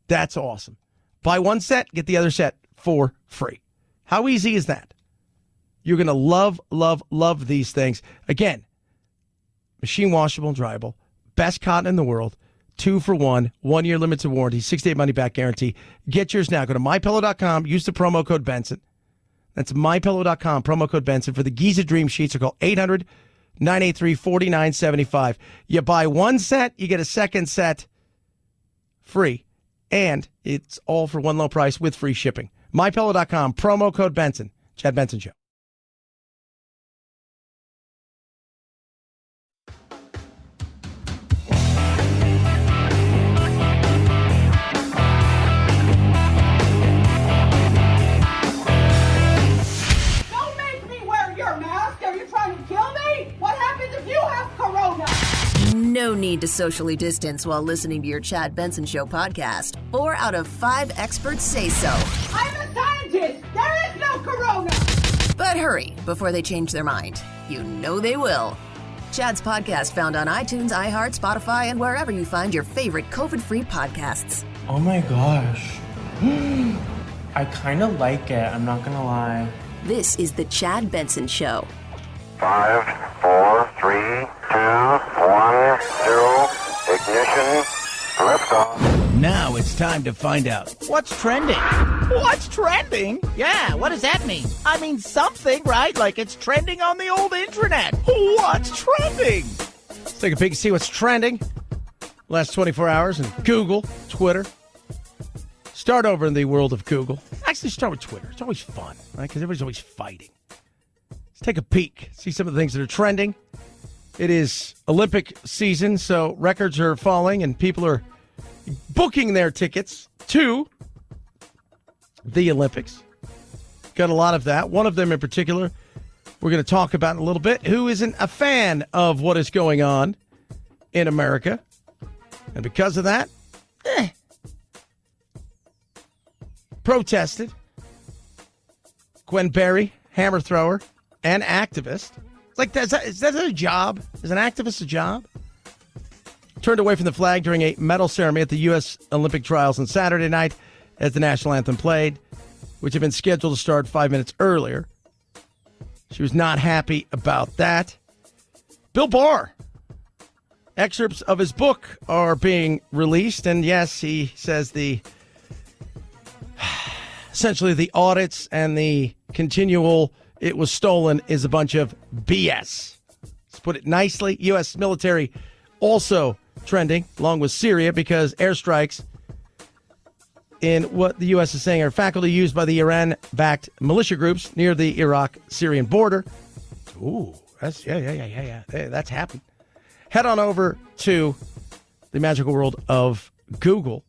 That's awesome. Buy one set, get the other set for free. How easy is that? You're going to love, love, love these things. Again, machine washable and dryable, best cotton in the world, 2 for 1, 1 year limited warranty, 6-day money back guarantee. Get yours now. Go to mypillow.com. Use the promo code Benson. That's mypillow.com, promo code Benson for the Giza Dream Sheets. Or call 800-983-4975. You buy one set, you get a second set free. And it's all for one low price with free shipping. MyPillow.com, promo code Benson. Chad Benson Show. wear your mask? Are you trying to kill me? What happens if you have corona? No need to socially distance while listening to your Chad Benson Show podcast. 4 out of 5 experts say so. I'm a scientist. There is no corona. But hurry before they change their mind. You know they will. Chad's podcast found on iTunes, iHeart, Spotify, and wherever you find your favorite COVID-free podcasts. Oh my gosh. I kind of like it, I'm not gonna lie. This is the Chad Benson Show. 5, 4, 3, 2, 1, 0, ignition, liftoff. Now it's time to find out what's trending. What's trending? Yeah, what does that mean? I mean something, right? Like it's trending on the old intranet. What's trending? Let's take a peek and see what's trending. Last 24 hours in Google, Twitter. Start over in the world of Google. Actually, start with Twitter. It's always fun, right? Because everybody's always fighting. Let's take a peek, see some of the things that are trending. It is Olympic season, so records are falling and people are booking their tickets to the Olympics. Got a lot of that. One of them in particular we're going to talk about in a little bit, who isn't a fan of what is going on in America. And because of that, protested. Gwen Berry, hammer thrower, and activist. Like, is that a job? Is an activist a job? Turned away from the flag during a medal ceremony at the U.S. Olympic trials on Saturday night as the national anthem played, which had been scheduled to start 5 minutes earlier. She was not happy about that. Bill Barr. Excerpts of his book are being released, and yes, he says essentially the audits and the continual it was stolen is a bunch of BS. Let's put it nicely. U.S. military also trending, along with Syria, because airstrikes in what the U.S. is saying are faculty used by the Iran-backed militia groups near the Iraq-Syrian border. Ooh, that's yeah. Hey, that's happened. Head on over to the magical world of Google.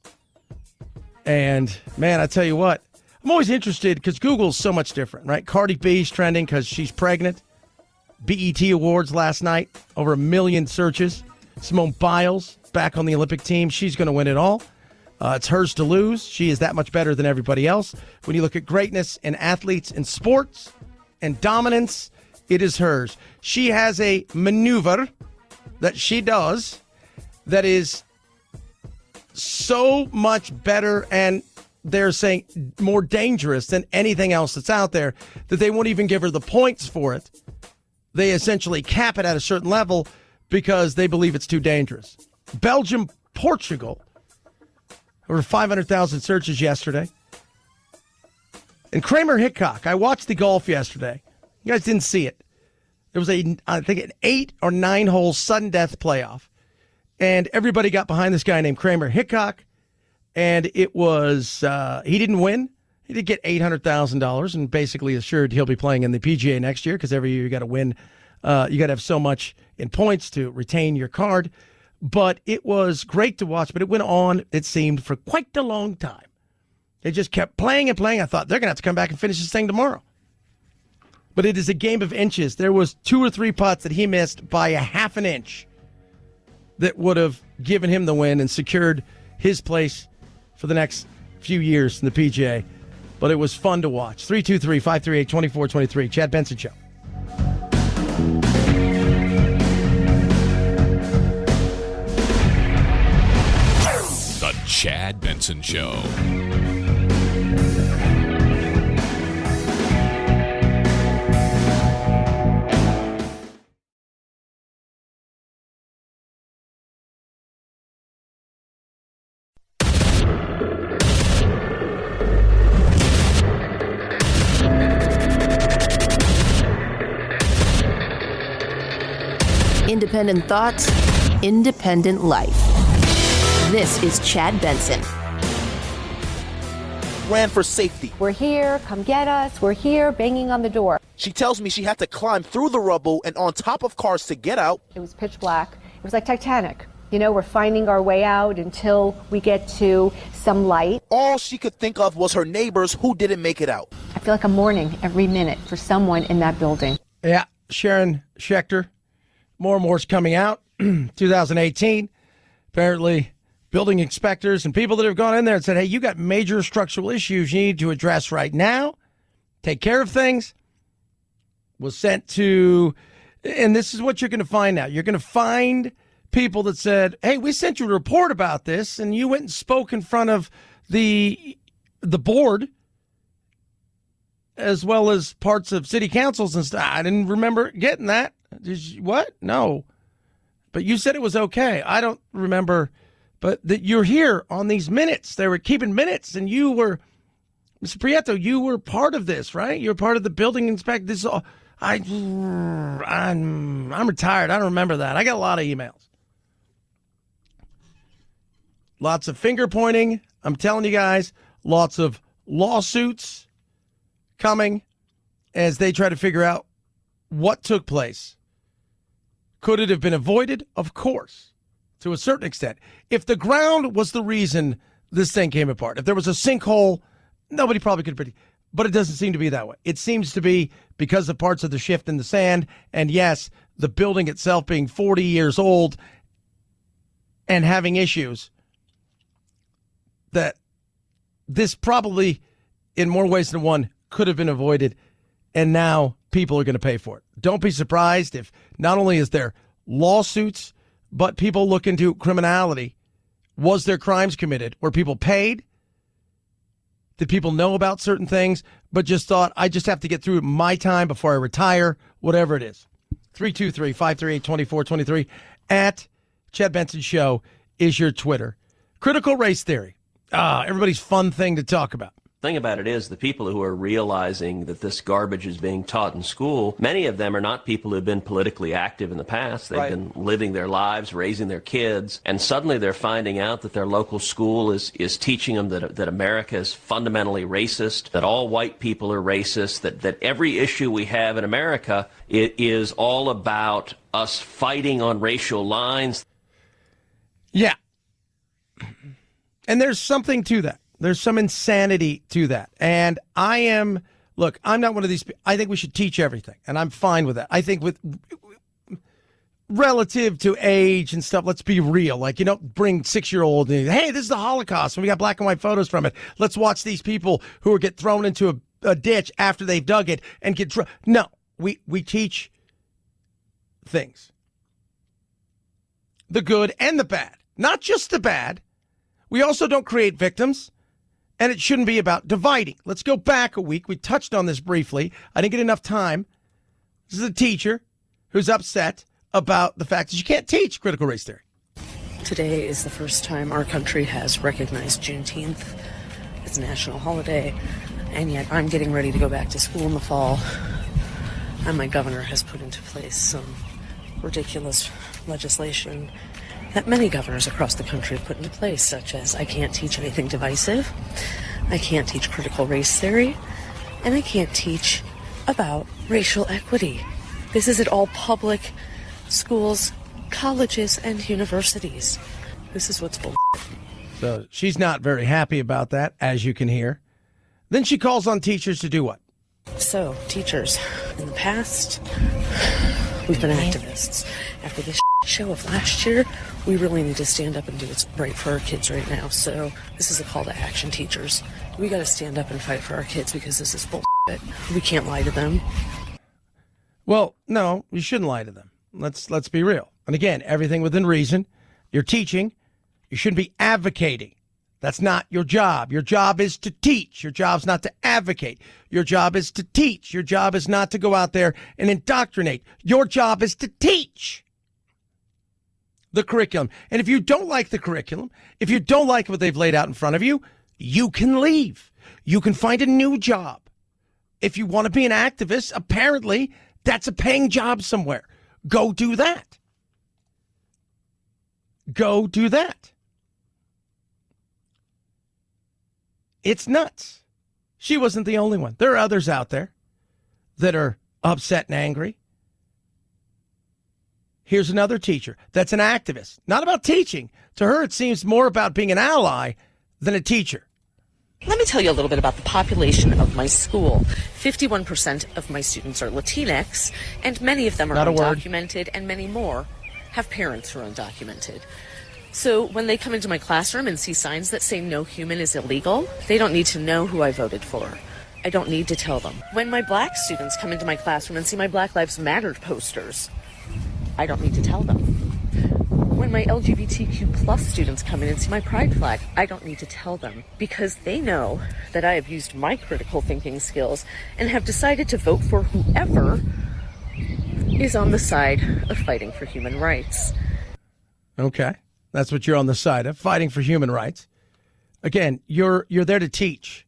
And, man, I tell you what, I'm always interested because Google's so much different, right? Cardi B's trending because she's pregnant. BET Awards last night, over 1 million searches. Simone Biles back on the Olympic team. She's going to win it all. It's hers to lose. She is that much better than everybody else. When you look at greatness in athletes in sports and dominance, it is hers. She has a maneuver that she does that is so much better and they're saying more dangerous than anything else that's out there that they won't even give her the points for it. They essentially cap it at a certain level because they believe it's too dangerous. Belgium, Portugal, over 500,000 searches yesterday. And Kramer Hickok, I watched the golf yesterday. You guys didn't see it. There was I think an 8 or 9 hole sudden death playoff. And everybody got behind this guy named Kramer Hickok. And it was, he didn't win. He did get $800,000 and basically assured he'll be playing in the PGA next year because every year you got to win. You got to have so much in points to retain your card. But it was great to watch, but it went on, it seemed, for quite a long time. They just kept playing and playing. I thought they're going to have to come back and finish this thing tomorrow. But it is a game of inches. There was 2 or 3 putts that he missed by a half an inch that would have given him the win and secured his place for the next few years in the PGA. But it was fun to watch. 323-538-2423. Chad Benson Show. The Chad Benson Show. Independent thoughts, independent life. This is Chad Benson. Ran for safety. We're here, come get us, we're here, banging on the door. She tells me she had to climb through the rubble and on top of cars to get out. It was pitch black. It was like Titanic. You know, we're finding our way out until we get to some light. All she could think of was her neighbors who didn't make it out. I feel like I'm mourning every minute for someone in that building. Yeah, Sharon Schechter. More and more is coming out. 2018, apparently building inspectors and people that have gone in there and said, hey, you got major structural issues you need to address right now. Take care of things. Was sent to, and this is what you're going to find out. You're going to find people that said, hey, we sent you a report about this, and you went and spoke in front of the board as well as parts of city councils and stuff. I didn't remember getting that. What? No. But you said it was okay. I don't remember. But that you're here on these minutes. They were keeping minutes, and you were, Mr. Prieto, you were part of this, right? You're part of the building inspector. This is all. I'm retired. I don't remember that. I got a lot of emails. Lots of finger pointing. I'm telling you guys, lots of lawsuits coming as they try to figure out what took place. Could it have been avoided? Of course, to a certain extent. If the ground was the reason this thing came apart, if there was a sinkhole, nobody probably could predict. But it doesn't seem to be that way. It seems to be because of parts of the shift in the sand. And yes, the building itself being 40 years old and having issues, that this probably, in more ways than one, could have been avoided. And now people are going to pay for it. Don't be surprised if not only is there lawsuits, but people look into criminality. Was there crimes committed? Were people paid? Did people know about certain things, but just thought, I just have to get through my time before I retire, whatever it is. 323-538-2423 at Chad Benson Show is your Twitter. Critical race theory. Everybody's fun thing to talk about. The thing about it is the people who are realizing that this garbage is being taught in school, many of them are not people who have been politically active in the past. They've been living their lives, raising their kids, and suddenly they're finding out that their local school is teaching them that America is fundamentally racist, that all white people are racist, that every issue we have in America is all about us fighting on racial lines. Yeah. And there's something to that. There's some insanity to that. And I'm not one of these. I think we should teach everything, and I'm fine with that. I think with relative to age and stuff, let's be real. Like, you don't bring 6-year-old and, hey, this is the Holocaust, and we got black and white photos from it. Let's watch these people who get thrown into a ditch after they've dug it and get No, we teach things. The good and the bad. Not just the bad. We also don't create victims. And it shouldn't be about dividing. Let's go back a week. We touched on this briefly. I didn't get enough time. This is a teacher who's upset about the fact that you can't teach critical race theory. Today is the first time our country has recognized Juneteenth as a national holiday, and yet I'm getting ready to go back to school in the fall, and my governor has put into place some ridiculous legislation that many governors across the country have put into place, such as I can't teach anything divisive, I can't teach critical race theory, and I can't teach about racial equity. This is at all public schools, colleges, and universities. This is what's bullshit. So she's not very happy about that, as you can hear. Then she calls on teachers to do what? So, teachers, in the past, we've been activists. After this show of last year, we really need to stand up and do what's right for our kids right now. So this is a call to action, teachers. We got to stand up and fight for our kids because this is bullshit. We can't lie to them. Well, no, you shouldn't lie to them. Let's be real. And again, everything within reason. You're teaching. You shouldn't be advocating. That's not your job. Your job is to teach. Your job's not to advocate. Your job is to teach. Your job is not to go out there and indoctrinate. Your job is to teach the curriculum. And if you don't like the curriculum, if you don't like what they've laid out in front of you, you can leave. You can find a new job. If you want to be an activist, apparently that's a paying job somewhere. Go do that. Go do that. It's nuts. She wasn't the only one. There are others out there that are upset and angry. Here's another teacher that's an activist. Not about teaching. To her, it seems more about being an ally than a teacher. Let me tell you a little bit about the population of my school. 51% of my students are Latinx, and many of them are undocumented, and many more have parents who are undocumented. So when they come into my classroom and see signs that say no human is illegal, they don't need to know who I voted for. I don't need to tell them. When my black students come into my classroom and see my Black Lives Matter posters, I don't need to tell them. When my LGBTQ plus students come in and see my pride flag, I don't need to tell them, because they know that I have used my critical thinking skills and have decided to vote for whoever is on the side of fighting for human rights. Okay. That's what you're on the side of, fighting for human rights. Again, you're there to teach.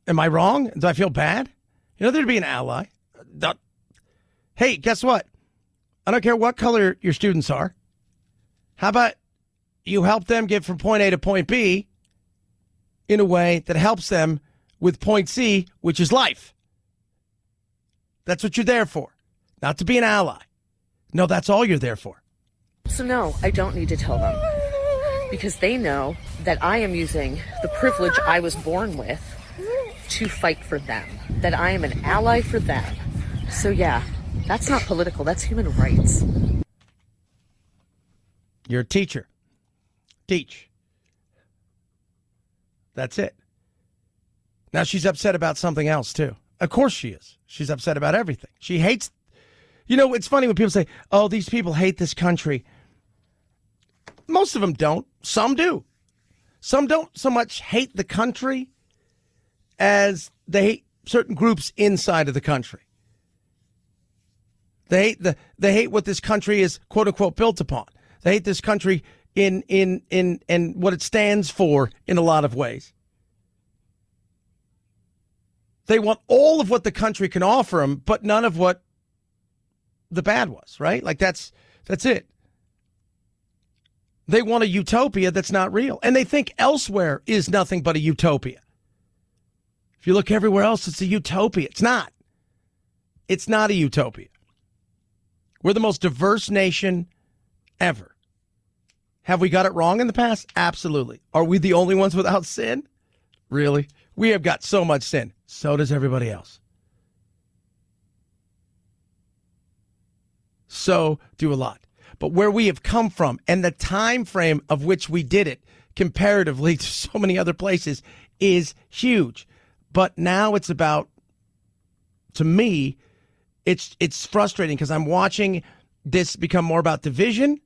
Am I wrong? Do I feel bad? You're there to be an ally. Hey, guess what? I don't care what color your students are. How about you help them get from point A to point B in a way that helps them with point C, which is life. That's what you're there for. Not to be an ally. No, that's all you're there for. So no, I don't need to tell them, because they know that I am using the privilege I was born with to fight for them, that I am an ally for them. So yeah, that's not political, that's human rights. You're a teacher. Teach. That's it. Now she's upset about something else too. Of course she is. She's upset about everything. She hates. You know, it's funny when people say, oh, these people hate this country. Most of them don't. Some do. Some don't so much hate the country as they hate certain groups inside of the country. They hate what this country is, quote unquote, built upon. They hate this country in what it stands for in a lot of ways. They want all of what the country can offer them, but none of what the bad was, right? Like that's it. They want a utopia that's not real. And they think elsewhere is nothing but a utopia. If you look everywhere else, it's a utopia. It's not. It's not a utopia. We're the most diverse nation ever. Have we got it wrong in the past? Absolutely. Are we the only ones without sin? Really? We have got so much sin. So does everybody else. So do a lot. But where we have come from and the time frame of which we did it comparatively to so many other places is huge. But now it's about, to me, it's frustrating because I'm watching this become more about division,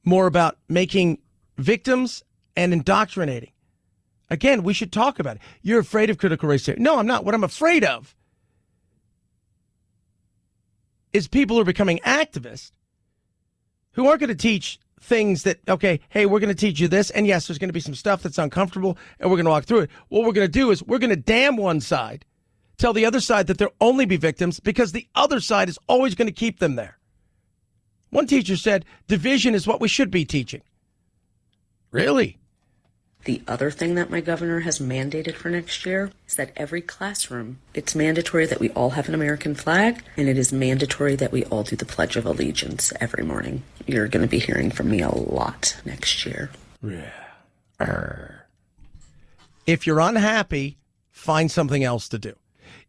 more about making victims and indoctrinating. Again, we should talk about it. You're afraid of critical race theory. No, I'm not. What I'm afraid of is people who are becoming activists who aren't going to teach things that, okay, hey, we're going to teach you this, and yes, there's going to be some stuff that's uncomfortable, and we're going to walk through it. What we're going to do is we're going to damn one side, tell the other side that they'll only be victims because the other side is always going to keep them there. One teacher said, division is what we should be teaching. Really? The other thing that my governor has mandated for next year is that every classroom, it's mandatory that we all have an American flag, and it is mandatory that we all do the Pledge of Allegiance every morning. You're going to be hearing from me a lot next year. Yeah. If you're unhappy, find something else to do.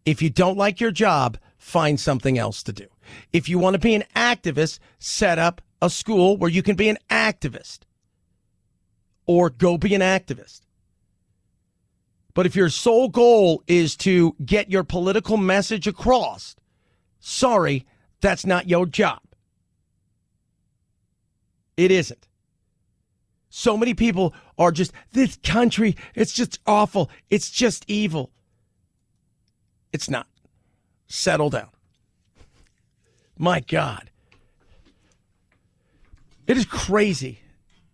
If you don't like your job, find something else to do. If you want to be an activist, set up a school where you can be an activist. Or go be an activist. But if your sole goal is to get your political message across, sorry, that's not your job. It isn't. So many people are just, this country, it's just awful. It's just evil. It's not. Settle down. My God. It is crazy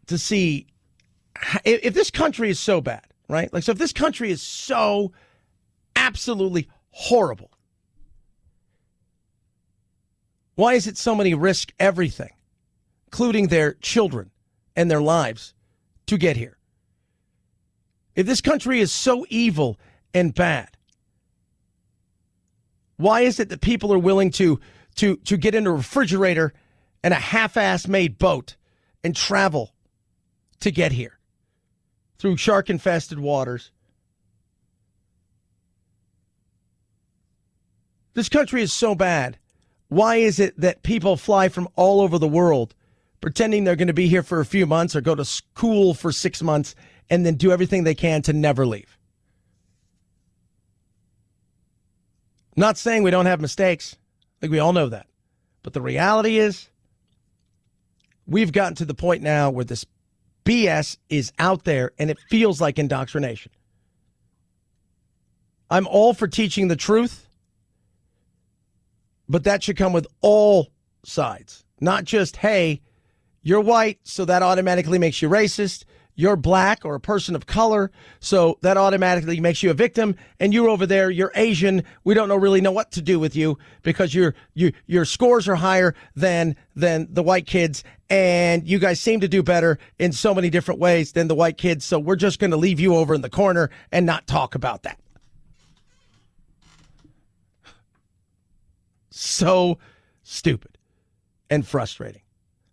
to see. If this country is so bad, right? Like, so if this country is so absolutely horrible, why is it so many risk everything, including their children and their lives, to get here? If this country is so evil and bad, why is it that people are willing to get in a refrigerator and a half-ass made boat and travel to get here? through shark-infested waters. This country is so bad. Why is it that people fly from all over the world pretending they're going to be here for a few months or go to school for 6 months and then do everything they can to never leave? Not saying we don't have mistakes. I think we all know that. But the reality is we've gotten to the point now where this BS is out there and it feels like indoctrination. I'm all for teaching the truth, but that should come with all sides. Not just, hey, you're white, so that automatically makes you racist. You're black or a person of color, so that automatically makes you a victim. And you're over there, you're Asian. We don't really know what to do with you because your scores are higher than the white kids, and you guys seem to do better in so many different ways than the white kids. So we're just going to leave you over in the corner and not talk about that. So stupid and frustrating.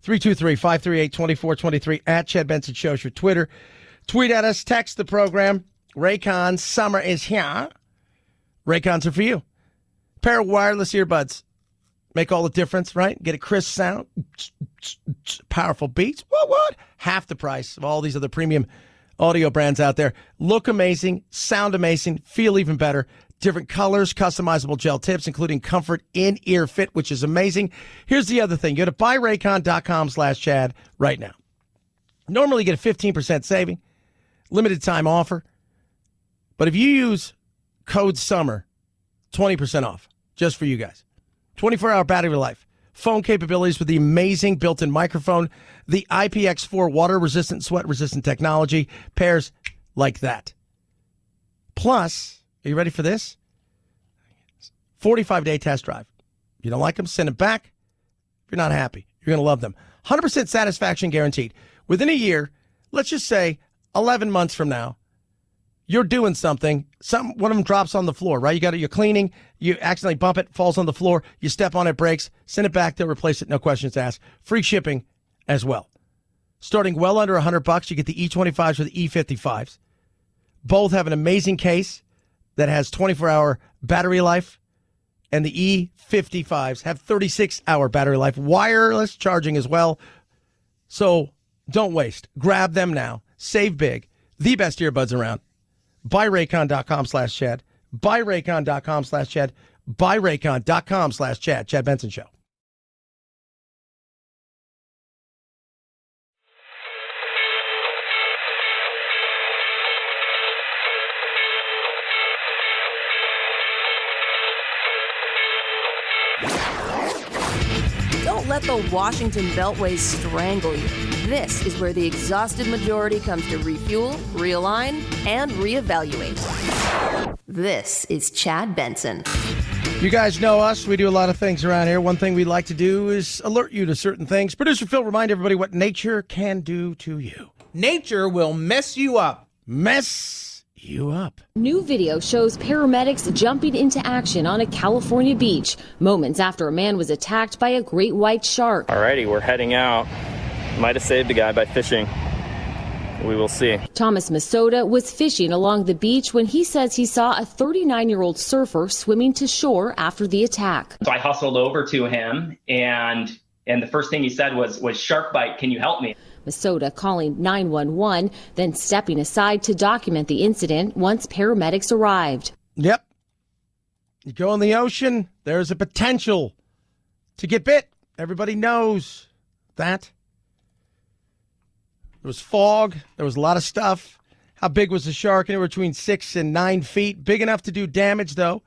323-538-2423 at Chad Benson Show is your Twitter. Tweet at us, text the program. Raycon, summer is here. Raycons are for you. Pair of wireless earbuds. Make all the difference, right? Get a crisp sound. Powerful beats. What? Half the price of all these other premium audio brands out there. Look amazing, sound amazing, feel even better. Different colors, customizable gel tips, including comfort in-ear fit, which is amazing. Here's the other thing. Go to buyraycon.com/Chad right now. Normally you get a 15% saving, limited time offer. But if you use code SUMMER, 20% off, just for you guys. 24-hour battery life, phone capabilities with the amazing built-in microphone, the IPX4 water-resistant, sweat-resistant technology, pairs like that. Plus, are you ready for this? 45-day test drive. If you don't like them, send them back. If you're not happy, you're going to love them. 100% satisfaction guaranteed. Within a year, let's just say 11 months from now, you're doing something. One of them drops on the floor, right? You're cleaning. You accidentally bump it, falls on the floor. You step on it, breaks. Send it back. They'll replace it. No questions asked. Free shipping as well. Starting well under $100, you get the E25s or the E55s. Both have an amazing case that has 24-hour battery life, and the E55s have 36-hour battery life, wireless charging as well. So don't waste. Grab them now. Save big. The best earbuds around. Buyraycon.com/Chad. Buyraycon.com/Chad. Buyraycon.com/Chad. Chad Benson Show. Don't let the Washington Beltway strangle you. This is where the exhausted majority comes to refuel, realign, and reevaluate. This is Chad Benson. You guys know us. We do a lot of things around here. One thing we like to do is alert you to certain things. Producer Phil, remind everybody what nature can do to you. Nature will mess you up. Mess you up. New video shows paramedics jumping into action on a California beach moments after a man was attacked by a great white shark. Alrighty, we're heading out. Might have saved a guy by fishing. We will see. Thomas Massoda was fishing along the beach when he says he saw a 39-year-old surfer swimming to shore after the attack. So I hustled over to him, and the first thing he said was shark bite, can you help me? Massoda calling 911, then stepping aside to document the incident once paramedics arrived. Yep. You go in the ocean, there's a potential to get bit. Everybody knows that. There was fog. There was a lot of stuff. How big was the shark? Anywhere between 6 and 9 feet. Big enough to do damage, though.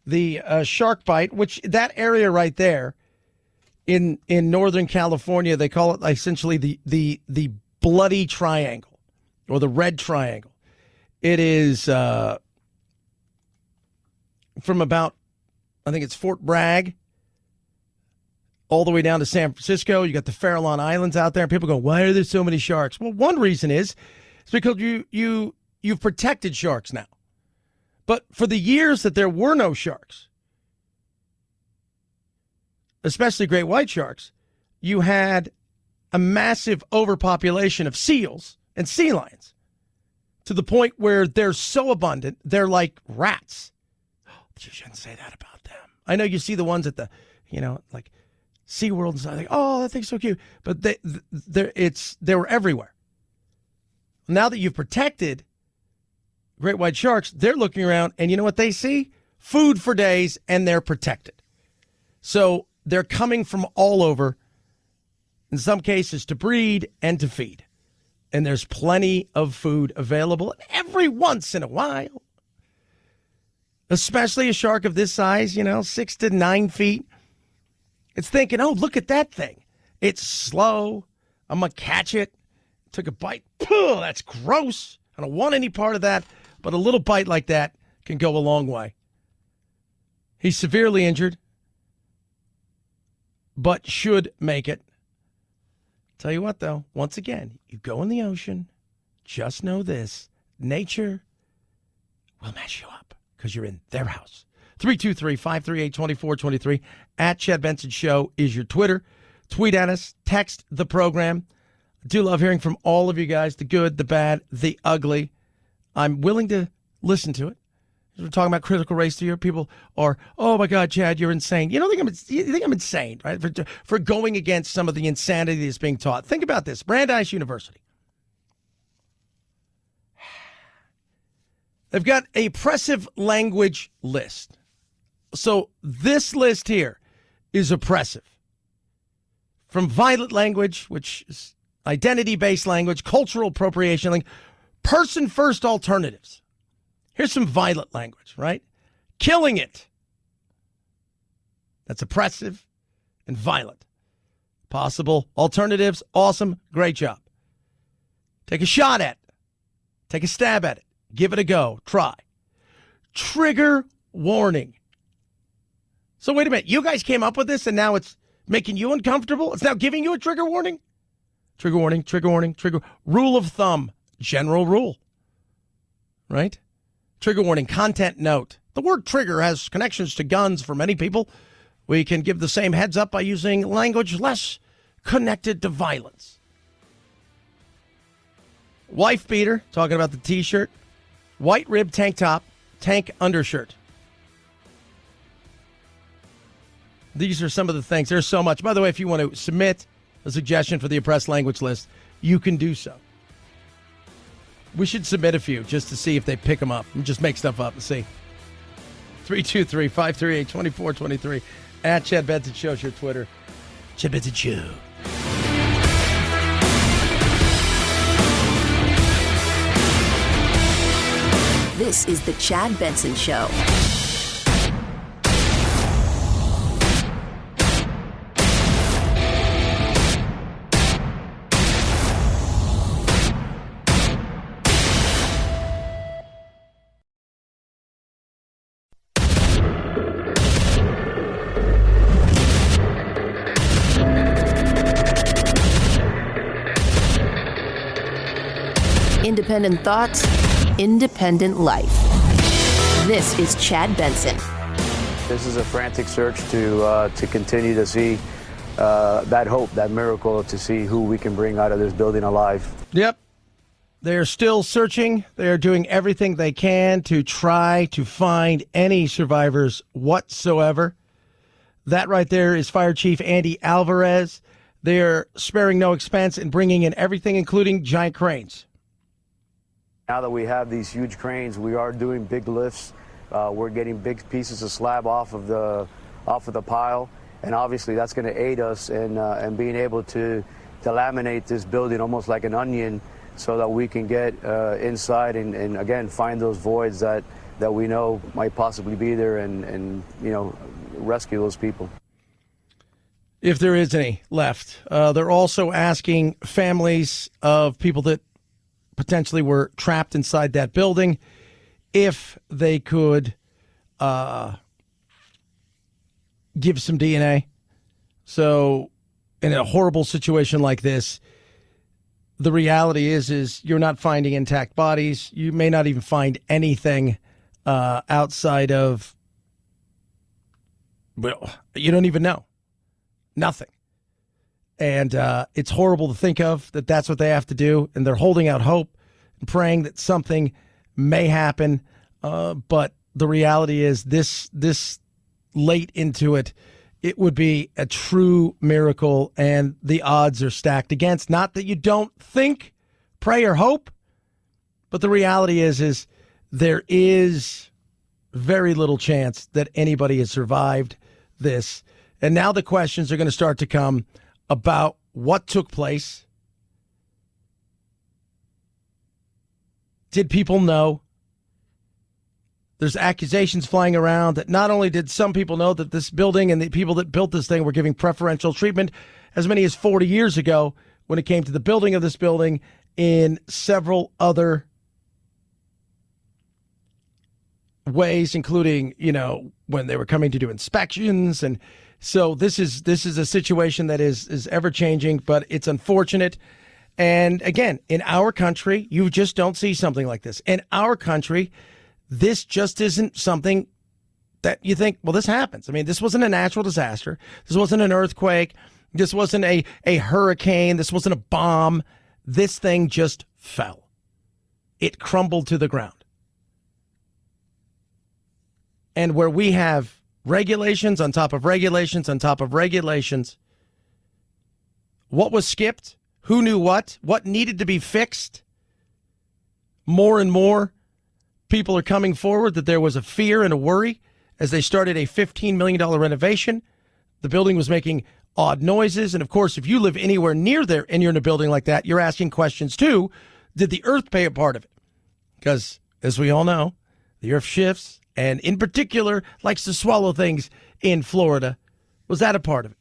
The shark bite, which that area right there in Northern California, they call it essentially the bloody triangle or the red triangle. It is from about, I think it's Fort Bragg, all the way down to San Francisco. You got the Farallon Islands out there, and people go, why are there so many sharks? Well, one reason is because you've protected sharks now. But for the years that there were no sharks, especially great white sharks, you had a massive overpopulation of seals and sea lions. to the point where they're so abundant, they're like rats. You shouldn't say that about them. I know you see the ones at the, like SeaWorld and stuff. Like, oh, that thing's so cute. But they were everywhere. Now that you've protected great white sharks, they're looking around, and you know what they see? Food for days, and they're protected. So they're coming from all over, in some cases, to breed and to feed. And there's plenty of food available every once in a while. Especially a shark of this size, 6 to 9 feet. It's thinking, oh, look at that thing. It's slow. I'm going to catch it. Took a bite. Puh, that's gross. I don't want any part of that. But a little bite like that can go a long way. He's severely injured, but should make it. Tell you what, though, once again, you go in the ocean, just know this. Nature will mess you up because you're in their house. 323-538-2423. At Chad Benson Show is your Twitter. Tweet at us. Text the program. I do love hearing from all of you guys, the good, the bad, the ugly. I'm willing to listen to it. We're talking about critical race theory. People are, oh my God, Chad, you're insane. You think I'm insane, right? For going against some of the insanity that's being taught. Think about this. Brandeis University. They've got a oppressive language list. So this list here is oppressive. From violent language, which is identity-based language, cultural appropriation, person-first alternatives. Here's some violent language, right? Killing it. That's oppressive and violent. Possible alternatives, awesome, great job. Take a shot at it. Take a stab at it. Give it a go. Try. Trigger warning. So wait a minute. You guys came up with this and now it's making you uncomfortable? It's now giving you a trigger warning? Trigger warning, trigger warning, trigger. Rule of thumb. General rule. Right? Trigger warning, content note. The word trigger has connections to guns for many people. We can give the same heads up by using language less connected to violence. Wife beater, talking about the T-shirt. White rib tank top, tank undershirt. These are some of the things. There's so much. By the way, if you want to submit a suggestion for the oppressed language list, you can do so. We should submit a few just to see if they pick them up and just make stuff up and see. 323-538-2423. At Chad Benson Show is your Twitter. Chad Benson Show. This is the Chad Benson Show. Independent thoughts, independent life. This is Chad Benson. This is a frantic search to continue to see that hope, that miracle, to see who we can bring out of this building alive. Yep. They're still searching. They're doing everything they can to try to find any survivors whatsoever. That right there is Fire Chief Andy Alvarez. They're sparing no expense in bringing in everything, including giant cranes. Now that we have these huge cranes, we are doing big lifts. We're getting big pieces of slab off of the pile, and obviously that's going to aid us in being able to laminate this building almost like an onion, so that we can get inside and again find those voids that we know might possibly be there, and rescue those people. If there is any left. They're also asking families of people that potentially were trapped inside that building if they could give some DNA. So in a horrible situation like this, the reality is you're not finding intact bodies. You may not even find anything outside of, well, you don't even know. Nothing. And it's horrible to think of that that's what they have to do, and they're holding out hope. praying that something may happen. But the reality is this late into it, it would be a true miracle, and the odds are stacked against. Not that you don't think, pray, or hope, but the reality is there is very little chance that anybody has survived this. And now the questions are going to start to come about what took place. Did people know? There's accusations flying around that not only did some people know that this building and the people that built this thing were giving preferential treatment as many as 40 years ago when it came to the building of this building in several other ways, including, when they were coming to do inspections. And so this is a situation that is ever changing, but it's unfortunate. And again, in our country, you just don't see something like this. In our country, this just isn't something that you think, well, this happens. I mean, this wasn't a natural disaster. This wasn't an earthquake. This wasn't a hurricane. This wasn't a bomb. This thing just fell. It crumbled to the ground. And where we have regulations on top of regulations on top of regulations, what was skipped? Who knew what? What needed to be fixed? More and more people are coming forward that there was a fear and a worry as they started a $15 million renovation. The building was making odd noises. And of course, if you live anywhere near there and you're in a building like that, you're asking questions too. Did the earth play a part of it? Because as we all know, the earth shifts and in particular likes to swallow things in Florida. Was that a part of it?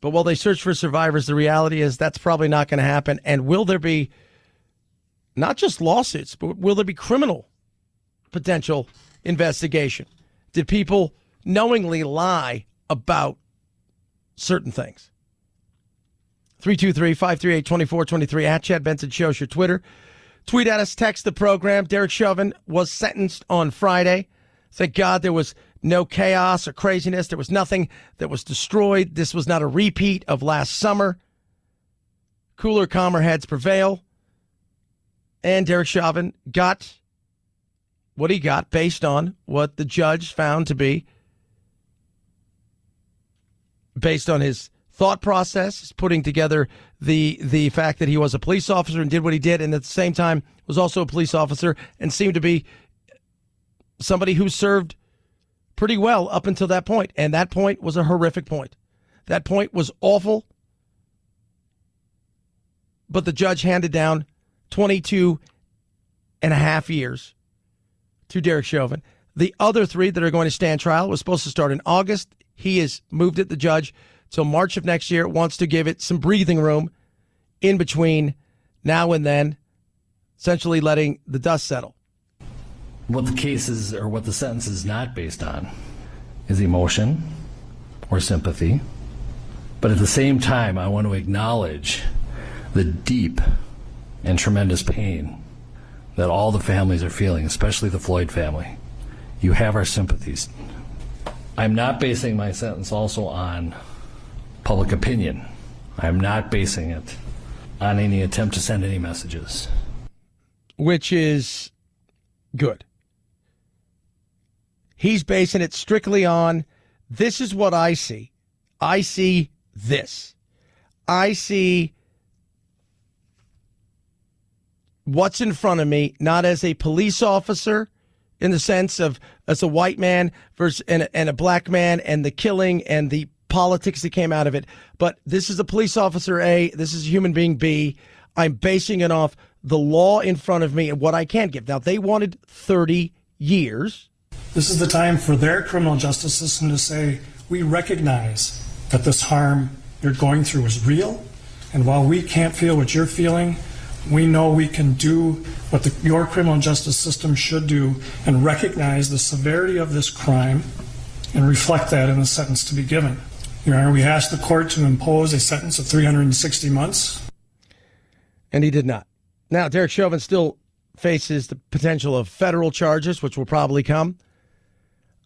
But while they search for survivors, the reality is that's probably not going to happen. And will there be not just lawsuits, but will there be criminal potential investigation? Did people knowingly lie about certain things? 323-538-2423 at Chad Benson Show's your Twitter. Tweet at us, text the program. Derek Chauvin was sentenced on Friday. Thank God there was no chaos or craziness. There was nothing that was destroyed. This was not a repeat of last summer. Cooler, calmer heads prevail. And Derek Chauvin got what he got based on what the judge found to be, based on his thought process, putting together the fact that he was a police officer and did what he did, and at the same time was also a police officer and seemed to be somebody who served pretty well up until that point. And that point was a horrific point. That point was awful. But the judge handed down 22 and a half years to Derek Chauvin. The other three that are going to stand trial was supposed to start in August. He has moved it, the judge, till March of next year. Wants to give it some breathing room in between now and then, essentially letting the dust settle. What the case is, or what the sentence is not based on, is emotion or sympathy. But at the same time, I want to acknowledge the deep and tremendous pain that all the families are feeling, especially the Floyd family. You have our sympathies. I'm not basing my sentence also on public opinion. I'm not basing it on any attempt to send any messages. Which is good. He's basing it strictly on, this is what I see. I see this. I see what's in front of me, not as a police officer in the sense of as a white man versus and a black man and the killing and the politics that came out of it. But this is a police officer A, this is a human being B. I'm basing it off the law in front of me and what I can give. Now, they wanted 30 years. This is the time for their criminal justice system to say, we recognize that this harm you're going through is real. And while we can't feel what you're feeling, we know we can do what your criminal justice system should do and recognize the severity of this crime and reflect that in the sentence to be given. Your Honor, we asked the court to impose a sentence of 360 months. And he did not. Now, Derek Chauvin still faces the potential of federal charges, which will probably come.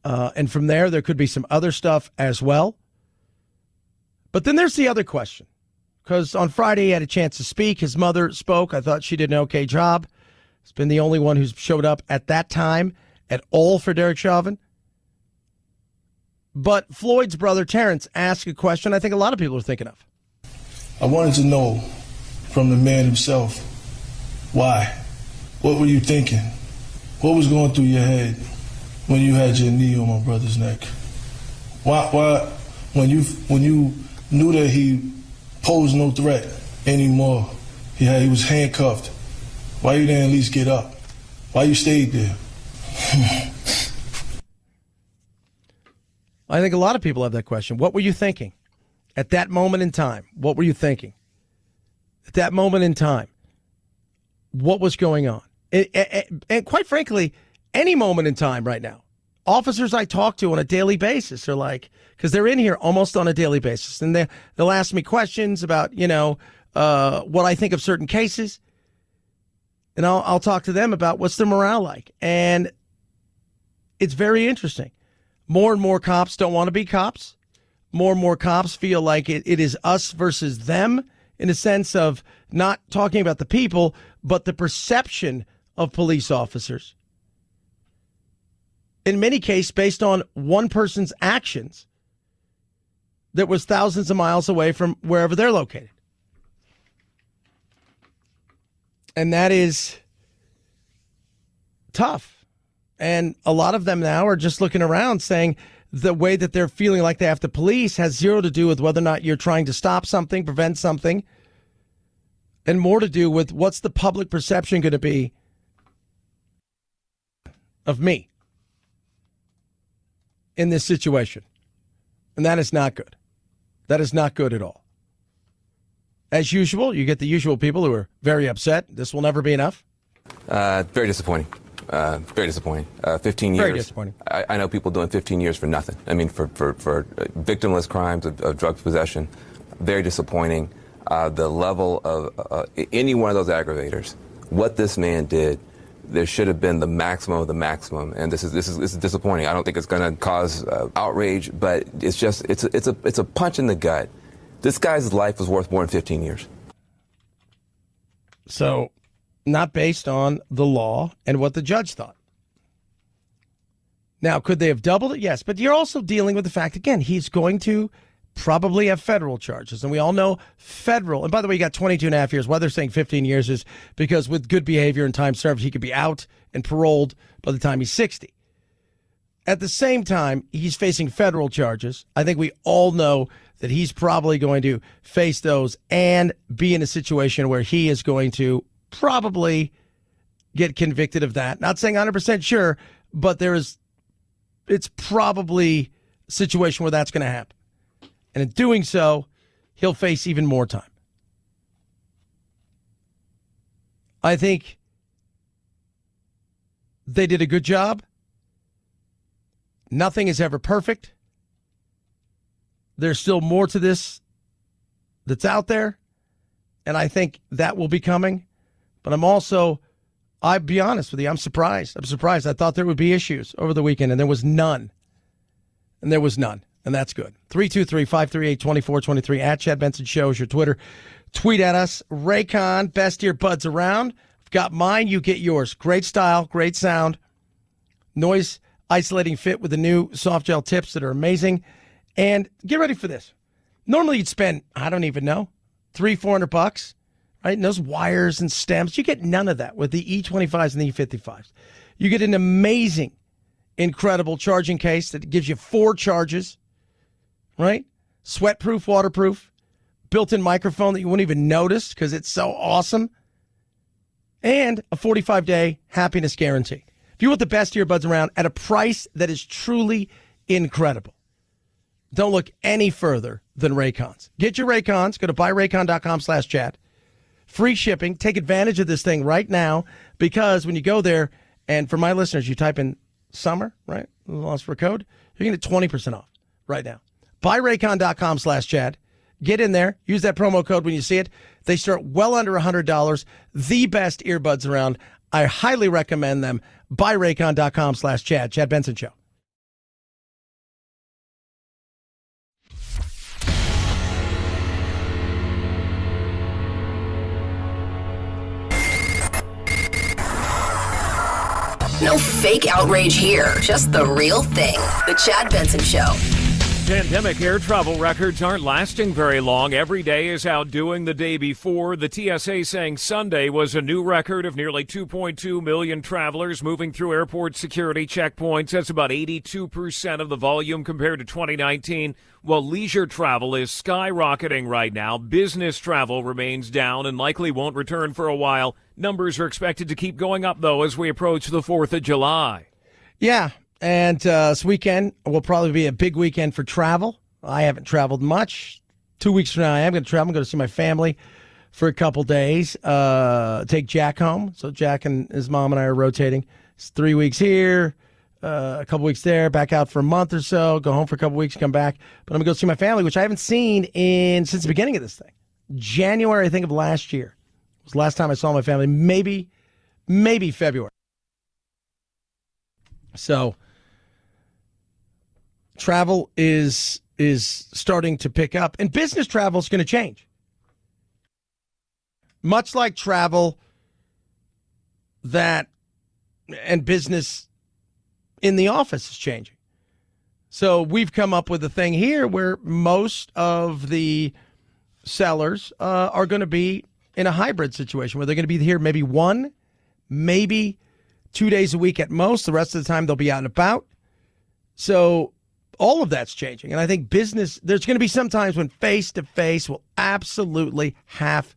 And from there could be some other stuff as well. But then there's the other question. because on Friday he had a chance to speak. His mother spoke. I thought she did an okay job. He's been the only one who's showed up at that time at all for Derek Chauvin. But Floyd's brother, Terrence, asked a question I think a lot of people are thinking of. I wanted to know from the man himself, why? What were you thinking? What was going through your head when you had your knee on my brother's neck? Why when you knew that he posed no threat anymore, he was handcuffed, why you didn't at least get up? Why you stayed there? I think a lot of people have that question. What were you thinking at that moment in time? What were you thinking at that moment in time? What was going on? And quite frankly, any moment in time right now, officers I talk to on a daily basis are like, because they're in here almost on a daily basis, and they'll ask me questions about, what I think of certain cases, and I'll talk to them about what's their morale like. And it's very interesting. More and more cops don't want to be cops. More and more cops feel like it is us versus them, in a sense of not talking about the people, but the perception of police officers. In many cases, based on one person's actions that was thousands of miles away from wherever they're located. And that is tough. And a lot of them now are just looking around saying the way that they're feeling like they have to police has zero to do with whether or not you're trying to stop something, prevent something, and more to do with what's the public perception going to be of me in this situation. And that is not good. That is not good at all. As usual, you get the usual people who are very upset. This will never be enough. Very disappointing. Very disappointing. 15 years. Very disappointing. I know people doing 15 years for nothing. I mean, for victimless crimes of drug possession. Very disappointing. The level of any one of those aggravators, what this man did, there should have been the maximum of the maximum, and this is disappointing. I don't think it's going to cause outrage, but it's a punch in the gut. This guy's life was worth more than 15 years. So, not based on the law and what the judge thought. Now, could they have doubled it? Yes, but you're also dealing with the fact, again, he's going to probably have federal charges. And we all know federal, and by the way, he got 22 and a half years. Why they're saying 15 years is because with good behavior and time served, he could be out and paroled by the time he's 60. At the same time, he's facing federal charges. I think we all know that he's probably going to face those and be in a situation where he is going to probably get convicted of that. Not saying 100% sure, but it's probably a situation where that's going to happen. And in doing so, he'll face even more time. I think they did a good job. Nothing is ever perfect. There's still more to this that's out there, and I think that will be coming. But I'll be honest with you, I'm surprised. I thought there would be issues over the weekend, and there was none. And that's good. 323-538-2423 at Chad Benson Show is your Twitter. Tweet at us. Raycon, best earbuds around. I've got mine, you get yours. Great style, great sound. Noise isolating fit with the new soft gel tips that are amazing. And get ready for this. Normally you'd spend, I don't even know, $300-400, right? And those wires and stems, you get none of that with the E25s and the E55s. You get an amazing, incredible charging case that gives you 4 charges, right? Sweat-proof, waterproof, built-in microphone that you wouldn't even notice because it's so awesome, and a 45-day happiness guarantee. If you want the best earbuds around at a price that is truly incredible, don't look any further than Raycons. Get your Raycons. Go to buyraycon.com/chat. Free shipping. Take advantage of this thing right now because when you go there, and for my listeners, you type in summer, right? Lost for a code. You're going to get 20% off right now. Buyraycon.com/chat. Get in there. Use that promo code when you see it. They start well under $100. The best earbuds around. I highly recommend them. Buyraycon.com/chat. Chad Benson Show. No fake outrage here, just the real thing. The Chad Benson Show. Pandemic air travel records aren't lasting very long. Every day is outdoing the day before. The TSA saying Sunday was a new record of nearly 2.2 million travelers moving through airport security checkpoints. That's about 82% of the volume compared to 2019. While leisure travel is skyrocketing right now, business travel remains down and likely won't return for a while. Numbers are expected to keep going up, though, as we approach the 4th of July. Yeah. And this weekend will probably be a big weekend for travel. I haven't traveled much. 2 weeks from now, I am going to travel. I'm going to see my family for a couple days. Take Jack home. So Jack and his mom and I are rotating. It's 3 weeks here, a couple weeks there, back out for a month or so, go home for a couple weeks, come back. But I'm going to go see my family, which I haven't seen since the beginning of this thing. January, I think, of last year was the last time I saw my family. Maybe February. So travel is starting to pick up, and business travel is going to change. Much like travel and business in the office is changing. So we've come up with a thing here where most of the sellers are going to be in a hybrid situation where they're going to be here maybe 1, maybe 2 days a week at most. The rest of the time they'll be out and about. So all of that's changing. And I think business, there's going to be some times when face-to-face will absolutely have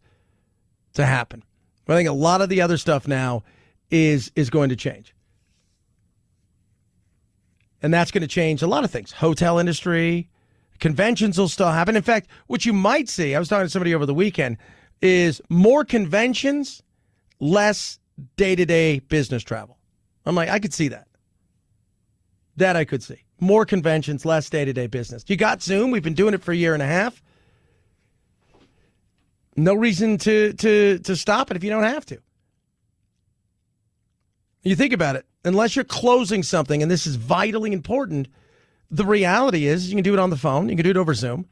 to happen. But I think a lot of the other stuff now is going to change. And that's going to change a lot of things. Hotel industry, conventions will still happen. In fact, what you might see, I was talking to somebody over the weekend, is more conventions, less day-to-day business travel. I'm like, I could see that. That I could see. More conventions, less day-to-day business. You got Zoom. We've been doing it for a year and a half. No reason to stop it if you don't have to. You think about it. Unless you're closing something, and this is vitally important, the reality is you can do it on the phone. You can do it over Zoom.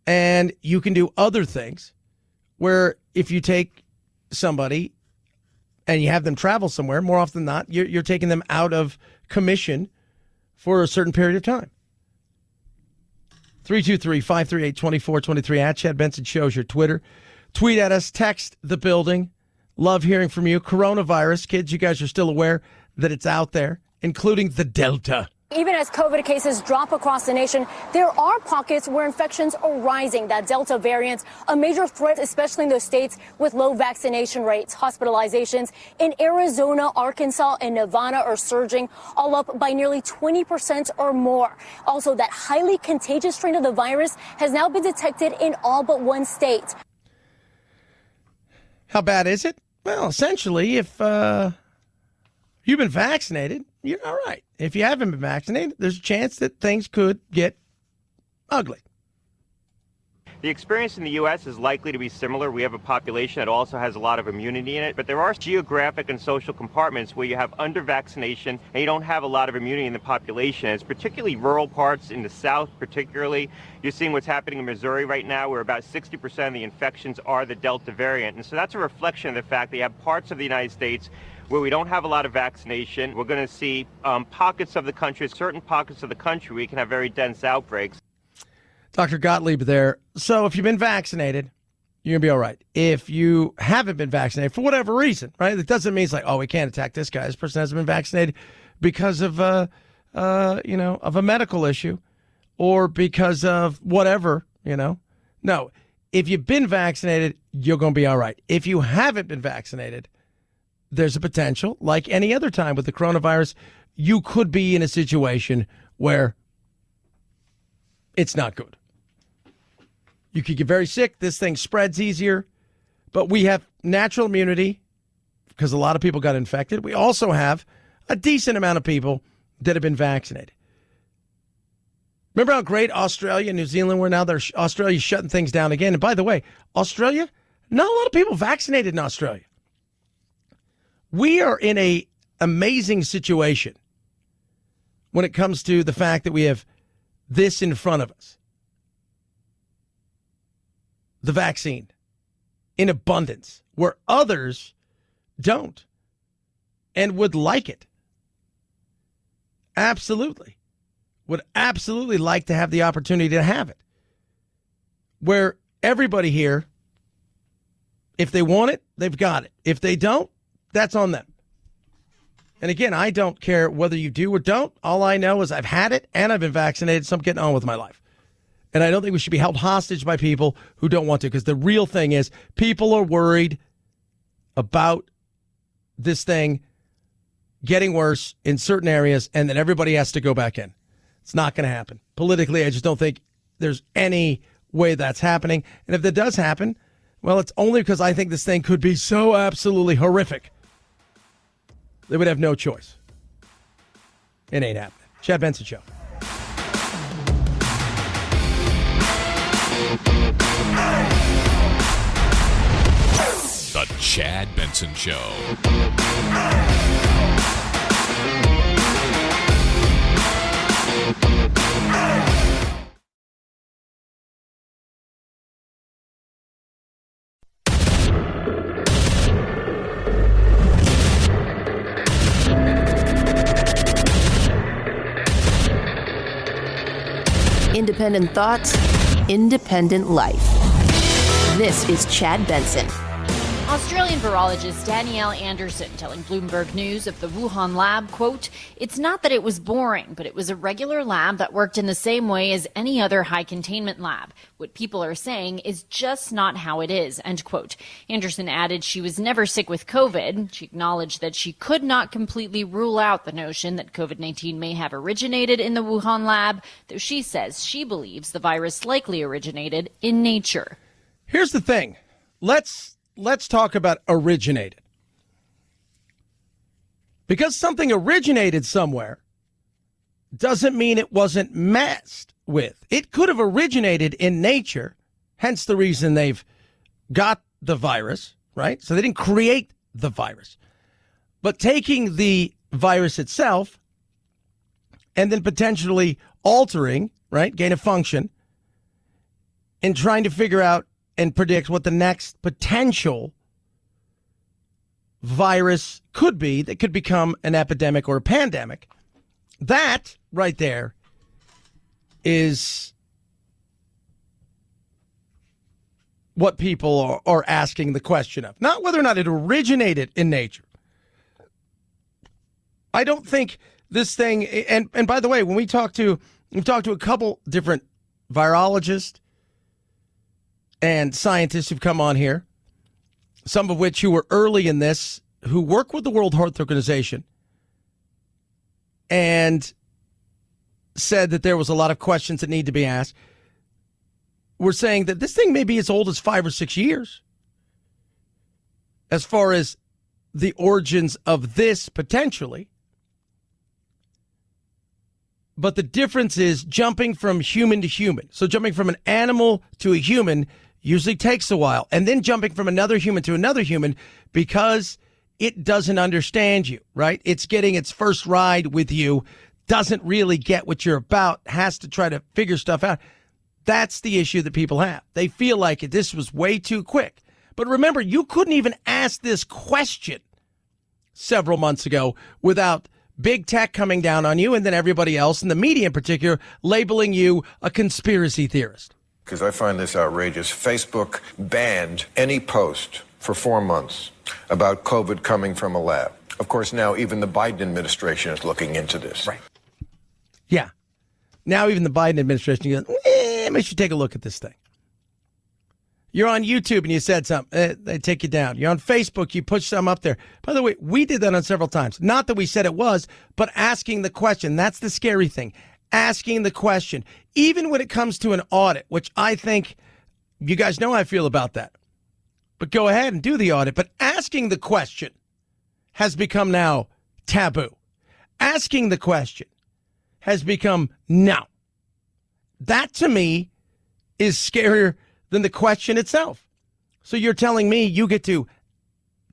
And you can do other things where if you take somebody and you have them travel somewhere, more often than not, you're taking them out of commission for a certain period of time. 323-538-2423 at Chad Benson Show's your Twitter. Tweet at us, text the building. Love hearing from you. Coronavirus, kids, you guys are still aware that it's out there, including the Delta. Even as COVID cases drop across the nation, there are pockets where infections are rising. That Delta variant, a major threat, especially in those states with low vaccination rates. Hospitalizations in Arizona, Arkansas, and Nevada are surging, all up by nearly 20% or more. Also, that highly contagious strain of the virus has now been detected in all but one state. How bad is it? Well, essentially, if you've been vaccinated, you're all right. If you haven't been vaccinated, there's a chance that things could get ugly. The experience in the U.S. is likely to be similar. We have a population that also has a lot of immunity in it, but there are geographic and social compartments where you have under-vaccination and you don't have a lot of immunity in the population. It's particularly rural parts in the South, particularly. You're seeing what's happening in Missouri right now, where about 60% of the infections are the Delta variant. And so that's a reflection of the fact that you have parts of the United States where we don't have a lot of vaccination. We're going to see pockets of the country, certain pockets of the country, we can have very dense outbreaks. Dr. Gottlieb there. So if you've been vaccinated, you're going to be all right. If you haven't been vaccinated, for whatever reason, right? It doesn't mean it's like, oh, we can't attack this guy. This person hasn't been vaccinated because of, of a medical issue or because of whatever, No, if you've been vaccinated, you're going to be all right. If you haven't been vaccinated, there's a potential, like any other time with the coronavirus, you could be in a situation where it's not good. You could get very sick. This thing spreads easier. But we have natural immunity because a lot of people got infected. We also have a decent amount of people that have been vaccinated. Remember how great Australia and New Zealand were? Now Australia's shutting things down again. And by the way, Australia, not a lot of people vaccinated in Australia. We are in an amazing situation when it comes to the fact that we have this in front of us. The vaccine in abundance, where others don't. and would like it. Absolutely. Would absolutely like to have the opportunity to have it. Where everybody here, if they want it, they've got it. If they don't, that's on them. And again, I don't care whether you do or don't. All I know is I've had it and I've been vaccinated, so I'm getting on with my life. And I don't think we should be held hostage by people who don't want to, because the real thing is people are worried about this thing getting worse in certain areas, and then everybody has to go back in. It's not going to happen. Politically, I just don't think there's any way that's happening. And if that does happen, well, it's only because I think this thing could be so absolutely horrific. They would have no choice. It ain't happening. Chad Benson Show. The Chad Benson Show. Independent thoughts, independent life. This is Chad Benson. Australian virologist Danielle Anderson telling Bloomberg News of the Wuhan lab, quote, "It's not that it was boring, but it was a regular lab that worked in the same way as any other high containment lab. What people are saying is just not how it is," end quote. Anderson added she was never sick with COVID. She acknowledged that she could not completely rule out the notion that COVID-19 may have originated in the Wuhan lab, though she says she believes the virus likely originated in nature. Here's the thing. Let's talk about originated. Because something originated somewhere doesn't mean it wasn't messed with. It could have originated in nature, hence the reason they've got the virus, right? So they didn't create the virus. But taking the virus itself and then potentially altering, right, gain of function, and trying to figure out and predict what the next potential virus could be that could become an epidemic or a pandemic. That right there is what people are asking the question of. Not whether or not it originated in nature. I don't think this thing, and by the way, when we've talked to a couple different virologists and scientists who've come on here, some of which who were early in this, who work with the World Health Organization, and said that there was a lot of questions that need to be asked. We're saying that this thing may be as old as 5 or 6 years as far as the origins of this potentially. But the difference is jumping from human to human. So jumping from an animal to a human usually takes a while. And then jumping from another human to another human, because it doesn't understand you, right? It's getting its first ride with you, doesn't really get what you're about, has to try to figure stuff out. That's the issue that people have. They feel like this was way too quick. But remember, you couldn't even ask this question several months ago without big tech coming down on you and then everybody else, and the media in particular, labeling you a conspiracy theorist. Because I find this outrageous. Facebook banned any post for 4 months about COVID coming from a lab. Of course, now even the Biden administration is looking into this. Right. Yeah. Now even the Biden administration goes, maybe should take a look at this thing. You're on YouTube and you said something, they take you down. You're on Facebook, you push something up there. By the way, we did that on several times. Not that we said it was, but asking the question. That's the scary thing. Asking the question. Even when it comes to an audit, which I think you guys know how I feel about that. But go ahead and do the audit. But asking the question has become now taboo. Asking the question has become no. That to me is scarier than the question itself. So you're telling me you get to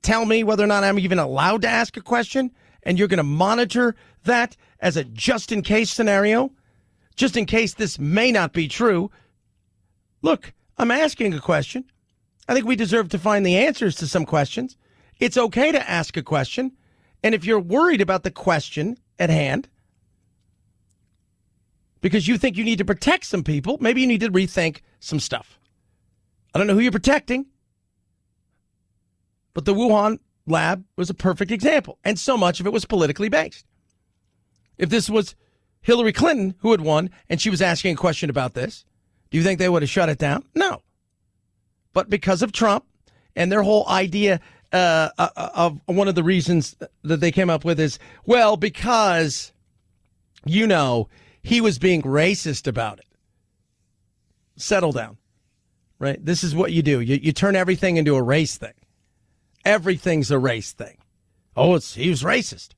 tell me whether or not I'm even allowed to ask a question, and you're going to monitor that as a just-in-case scenario, just in case this may not be true. Look, I'm asking a question. I think we deserve to find the answers to some questions. It's okay to ask a question, And if you're worried about the question at hand, because you think you need to protect some people, maybe you need to rethink some stuff. I don't know who you're protecting, but the Wuhan lab was a perfect example, and so much of it was politically based. If this was Hillary Clinton who had won and she was asking a question about this, do you think they would have shut it down? No. But because of Trump and their whole idea of one of the reasons that they came up with is, well, because, you know, he was being racist about it. Settle down, right? This is what you do. You turn everything into a race thing. Everything's a race thing. Oh, he was racist.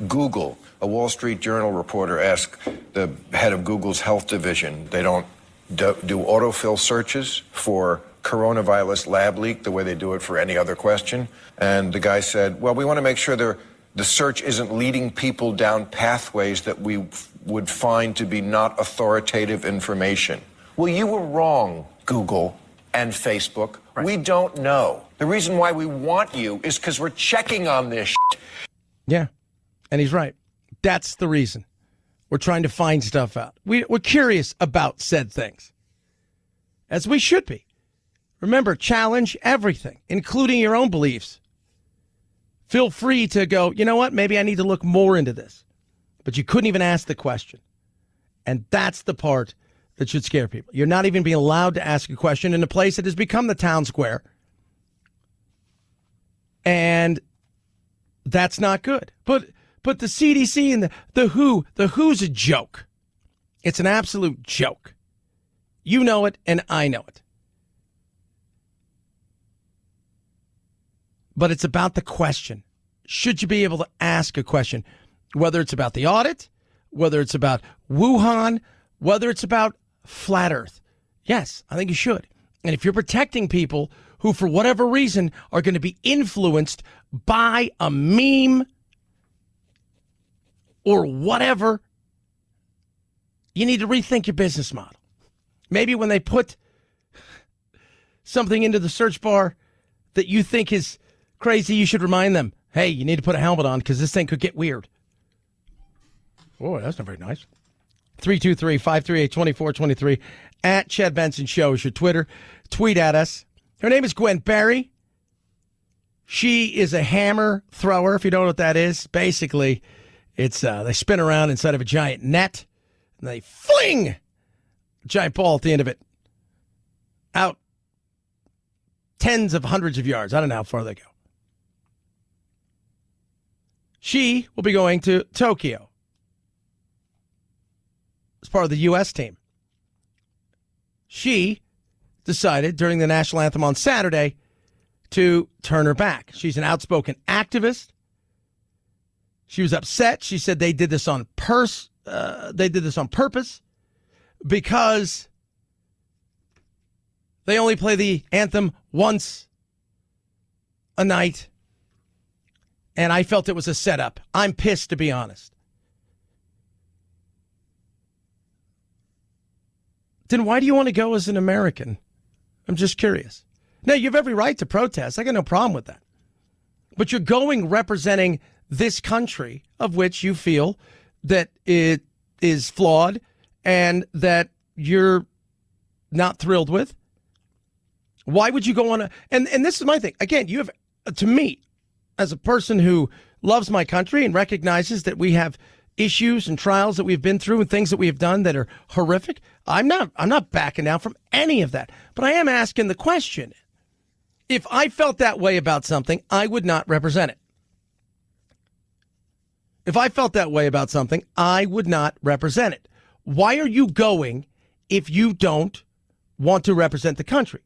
Google, a Wall Street Journal reporter asked the head of Google's health division, they don't do autofill searches for coronavirus lab leak the way they do it for any other question. And the guy said, well, we want to make sure the search isn't leading people down pathways that we would find to be not authoritative information. Well, you were wrong, Google and Facebook. Right. We don't know. The reason why we want you is because we're checking on this shit. Yeah, and he's right. That's the reason. We're trying to find stuff out. We're curious about said things, as we should be. Remember, challenge everything, including your own beliefs. Feel free to go, you know what, maybe I need to look more into this. But you couldn't even ask the question. And that's the part that should scare people. You're not even being allowed to ask a question in a place that has become the town square. And that's not good. But the CDC and the WHO's a joke. It's an absolute joke. You know it, and I know it. But it's about the question. Should you be able to ask a question? Whether it's about the audit, whether it's about Wuhan, whether it's about flat Earth. Yes, I think you should. And if you're protecting people who, for whatever reason, are going to be influenced by a meme or whatever, you need to rethink your business model. Maybe when they put something into the search bar that you think is crazy, you should remind them, hey, you need to put a helmet on because this thing could get weird. Boy, that's not very nice. 323-538-2423 at Chad Benson Show is your Twitter. Tweet at us. Her name is Gwen Berry. She is a hammer thrower, if you don't know what that is. Basically, it's they spin around inside of a giant net, and they fling a giant ball at the end of it out tens of hundreds of yards. I don't know how far they go. She will be going to Tokyo as part of the U.S. team. She decided during the national anthem on Saturday to turn her back. She's an outspoken activist. She was upset. She said they did this on purpose because they only play the anthem once a night. And I felt it was a setup. I'm pissed, to be honest. Then why do you want to go as an American? I'm just curious. Now, you have every right to protest. I got no problem with that. But you're going representing this country of which you feel that it is flawed and that you're not thrilled with. Why would you go on and this is my thing. Again, you have, to me, as a person who loves my country and recognizes that we have issues and trials that we've been through and things that we have done that are horrific, I'm not backing down from any of that. But I am asking the question. If I felt that way about something, I would not represent it. If I felt that way about something, I would not represent it. Why are you going if you don't want to represent the country?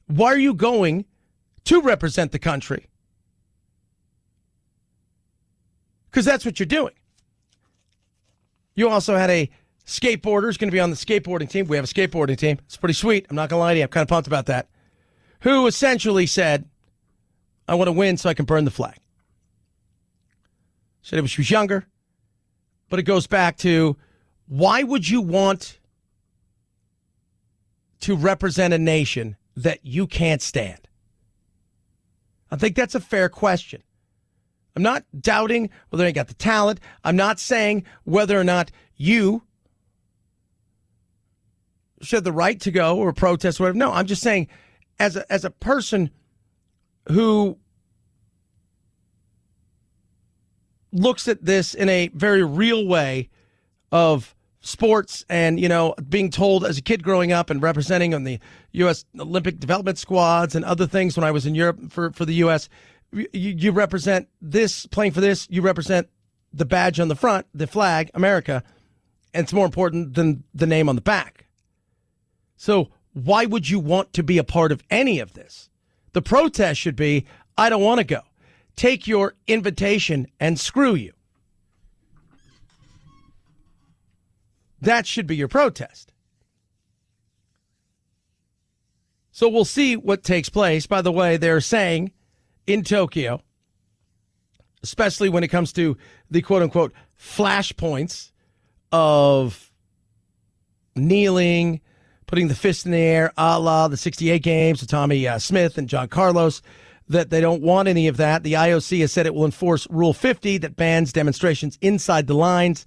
Why are you going to represent the country? Because that's what you're doing. You also had a skateboarder who's going to be on the skateboarding team. We have a skateboarding team. It's pretty sweet. I'm not going to lie to you. I'm kind of pumped about that. Who essentially said, I want to win so I can burn the flag. Said it when she was younger. But it goes back to, why would you want to represent a nation that you can't stand? I think that's a fair question. I'm not doubting whether they got the talent. I'm not saying whether or not you should have the right to go or protest or whatever. No, I'm just saying as a person who looks at this in a very real way of sports and, being told as a kid growing up and representing on the U.S. Olympic development squads and other things when I was in Europe for the U.S., you represent this, playing for this, you represent the badge on the front, the flag, America, and it's more important than the name on the back. So why would you want to be a part of any of this? The protest should be, I don't want to go. Take your invitation and screw you. That should be your protest. So we'll see what takes place. By the way, they're saying in Tokyo, especially when it comes to the quote-unquote flashpoints of kneeling, putting the fist in the air, a la the 68 games with Tommy Smith and John Carlos, that they don't want any of that. The IOC has said it will enforce Rule 50 that bans demonstrations inside the lines.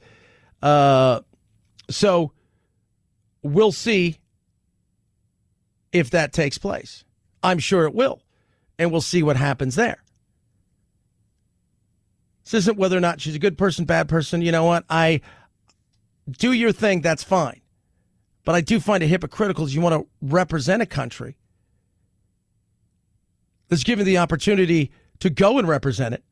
So we'll see if that takes place. I'm sure it will. And we'll see what happens there. This isn't whether or not she's a good person, bad person. You know what? I do your thing. That's fine. But I do find it hypocritical as you want to represent a country that's given the opportunity to go and represent it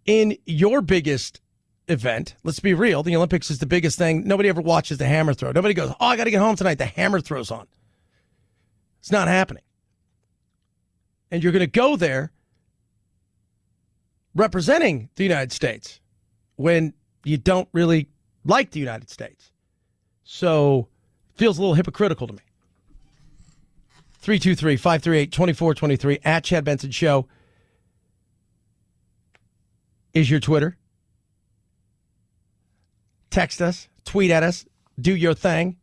in your biggest event. Let's be real. The Olympics is the biggest thing. Nobody ever watches the hammer throw. Nobody goes, I got to get home tonight. The hammer throw's on. It's not happening. And you're going to go there representing the United States when you don't really like the United States. So it feels a little hypocritical to me. 323-538-2423 at Chad Benson Show is your Twitter. Text us, tweet at us, do your thing.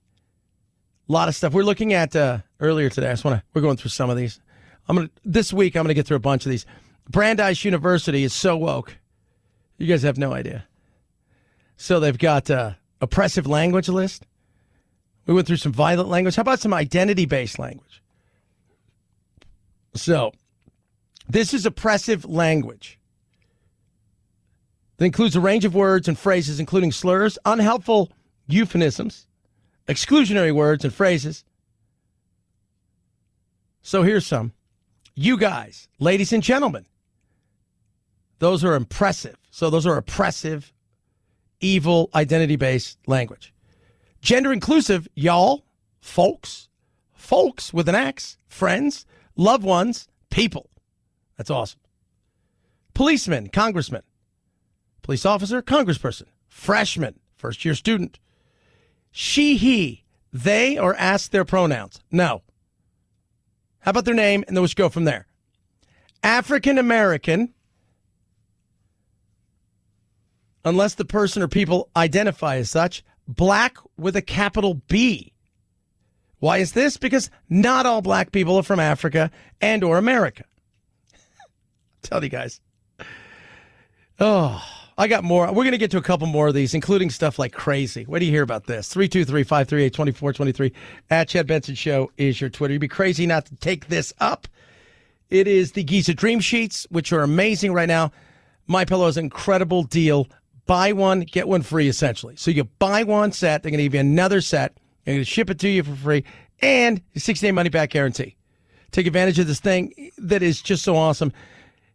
A lot of stuff. We're looking at earlier today. We're going through some of these. This week I'm gonna get through a bunch of these. Brandeis University is so woke. You guys have no idea. So they've got oppressive language list. We went through some violent language. How about some identity-based language? So this is oppressive language that includes a range of words and phrases, including slurs, unhelpful euphemisms, exclusionary words and phrases. So here's some. You guys, ladies and gentlemen, those are impressive. So those are oppressive, evil, identity-based language. Gender inclusive, y'all, folks with an X, friends, loved ones, people. That's awesome. Policeman, congressman, police officer, congressperson, freshman, first-year student. She, he, they, or ask their pronouns. No. How about their name, and then we'll just go from there. African-American, unless the person or people identify as such. Black with a capital B. Why is this? Because not all black people are from Africa and or America. Tell you guys. Oh, I got more. We're going to get to a couple more of these, including stuff like crazy. What do you hear about this? 323-538-2423 at Chad Benson Show is your Twitter. You'd be crazy not to take this up. It is the Giza Dream Sheets, which are amazing right now. MyPillow has an incredible deal. Buy one, get one free, essentially. So you buy one set, they're going to give you another set. They're going to ship it to you for free, and a 60-day money-back guarantee. Take advantage of this thing that is just so awesome.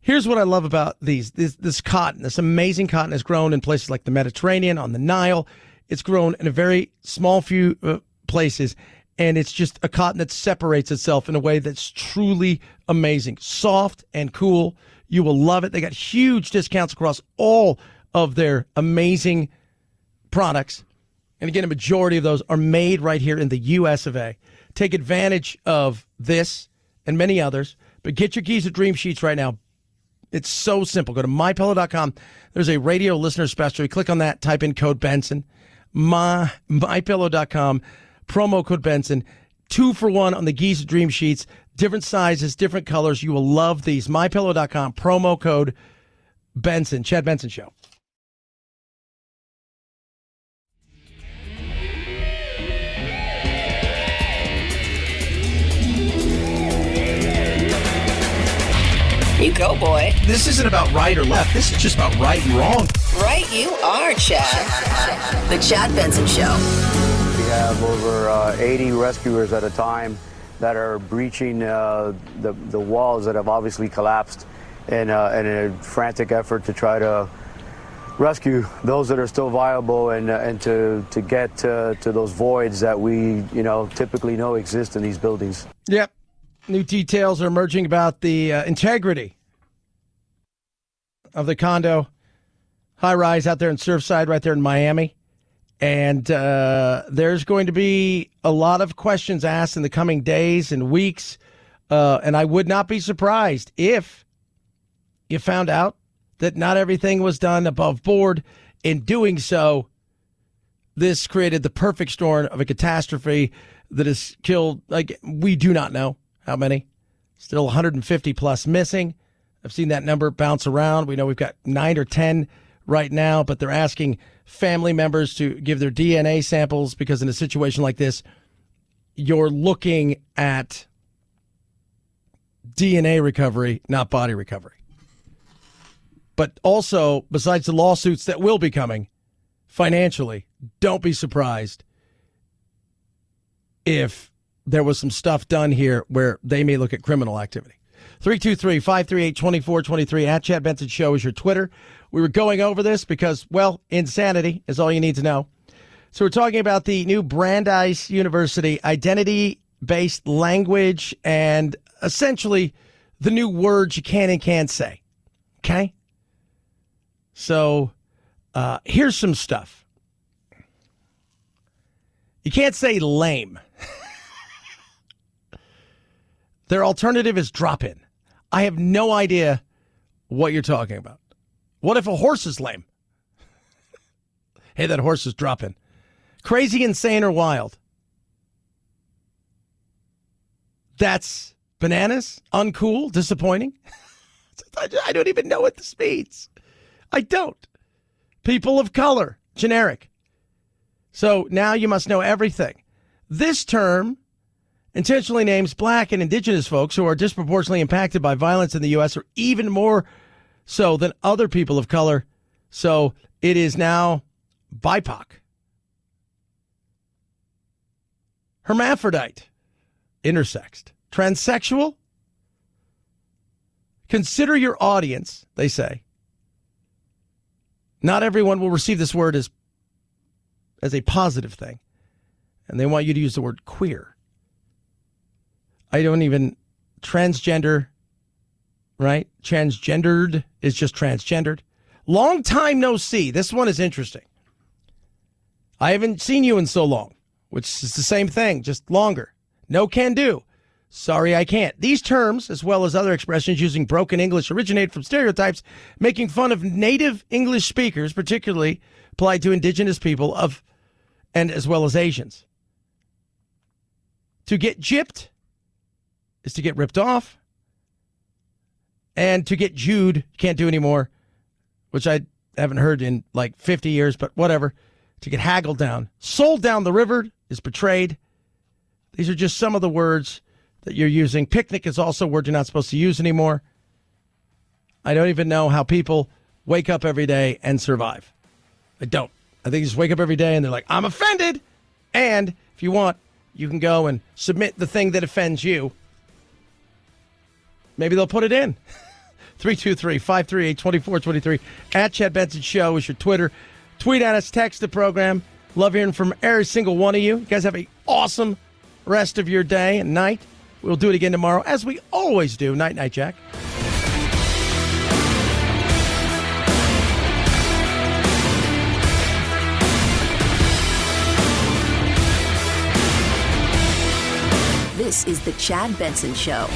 Here's what I love about these. This cotton, this amazing cotton has grown in places like the Mediterranean, on the Nile. It's grown in a very small few places, and it's just a cotton that separates itself in a way that's truly amazing. Soft and cool. You will love it. They got huge discounts across all of their amazing products. And again, a majority of those are made right here in the U.S. of A. Take advantage of this and many others, but get your Giza Dream Sheets right now. It's so simple. Go to MyPillow.com. There's a radio listener special. You click on that, type in code Benson. MyPillow.com, promo code Benson. 2 for 1 on the Giza Dream Sheets. Different sizes, different colors. You will love these. MyPillow.com, promo code Benson. Chad Benson Show. You go, boy. This isn't about right or left. This is just about right and wrong. Right you are, Chad. The Chad Benson Show. We have over 80 rescuers at a time that are breaching the walls that have obviously collapsed in a frantic effort to try to rescue those that are still viable and to get to those voids that we typically know exist in these buildings. Yep. New details are emerging about the integrity of the condo high-rise out there in Surfside, right there in Miami. And there's going to be a lot of questions asked in the coming days and weeks. And I would not be surprised if you found out that not everything was done above board. In doing so, this created the perfect storm of a catastrophe that has killed, we do not know how many. Still 150 plus missing. I've seen that number bounce around. We know we've got 9 or 10 right now, but they're asking family members to give their DNA samples because in a situation like this, you're looking at DNA recovery, not body recovery. But also, besides the lawsuits that will be coming financially, don't be surprised if there was some stuff done here where they may look at criminal activity. 323-538-2423 at Chad Benson Show is your Twitter. We were going over this because, well, insanity is all you need to know. So we're talking about the new Brandeis University identity-based language and essentially the new words you can and can't say. Okay? So here's some stuff. You can't say lame. Their alternative is drop-in. I have no idea what you're talking about. What if a horse is lame? Hey, that horse is drop-in. Crazy, insane, or wild. That's bananas, uncool, disappointing. I don't even know what this means. I don't. People of color, generic. So now you must know everything. This term intentionally names black and indigenous folks who are disproportionately impacted by violence in the U.S. or even more so than other people of color. So it is now BIPOC. Hermaphrodite, intersexed. Transsexual. Consider your audience, they say. Not everyone will receive this word as a positive thing. And they want you to use the word queer. Transgender, right? Transgendered is just transgendered. Long time no see. This one is interesting. I haven't seen you in so long, which is the same thing, just longer. No can do. Sorry, I can't. These terms, as well as other expressions using broken English, originate from stereotypes making fun of native English speakers, particularly applied to indigenous people and as well as Asians. To get gypped is to get ripped off. And to get Jewed, can't do anymore, which I haven't heard in like 50 years, but whatever. To get haggled down. Sold down the river is betrayed. These are just some of the words that you're using. Picnic is also a word you're not supposed to use anymore. I don't even know how people wake up every day and survive. I don't. I think you just wake up every day and they're like, I'm offended. And if you want, you can go and submit the thing that offends you. Maybe they'll put it in. 323-538-2423. At Chad Benson Show is your Twitter. Tweet at us, text the program. Love hearing from every single one of you. You guys have an awesome rest of your day and night. We'll do it again tomorrow, as we always do. Night, night, Jack. This is the Chad Benson Show.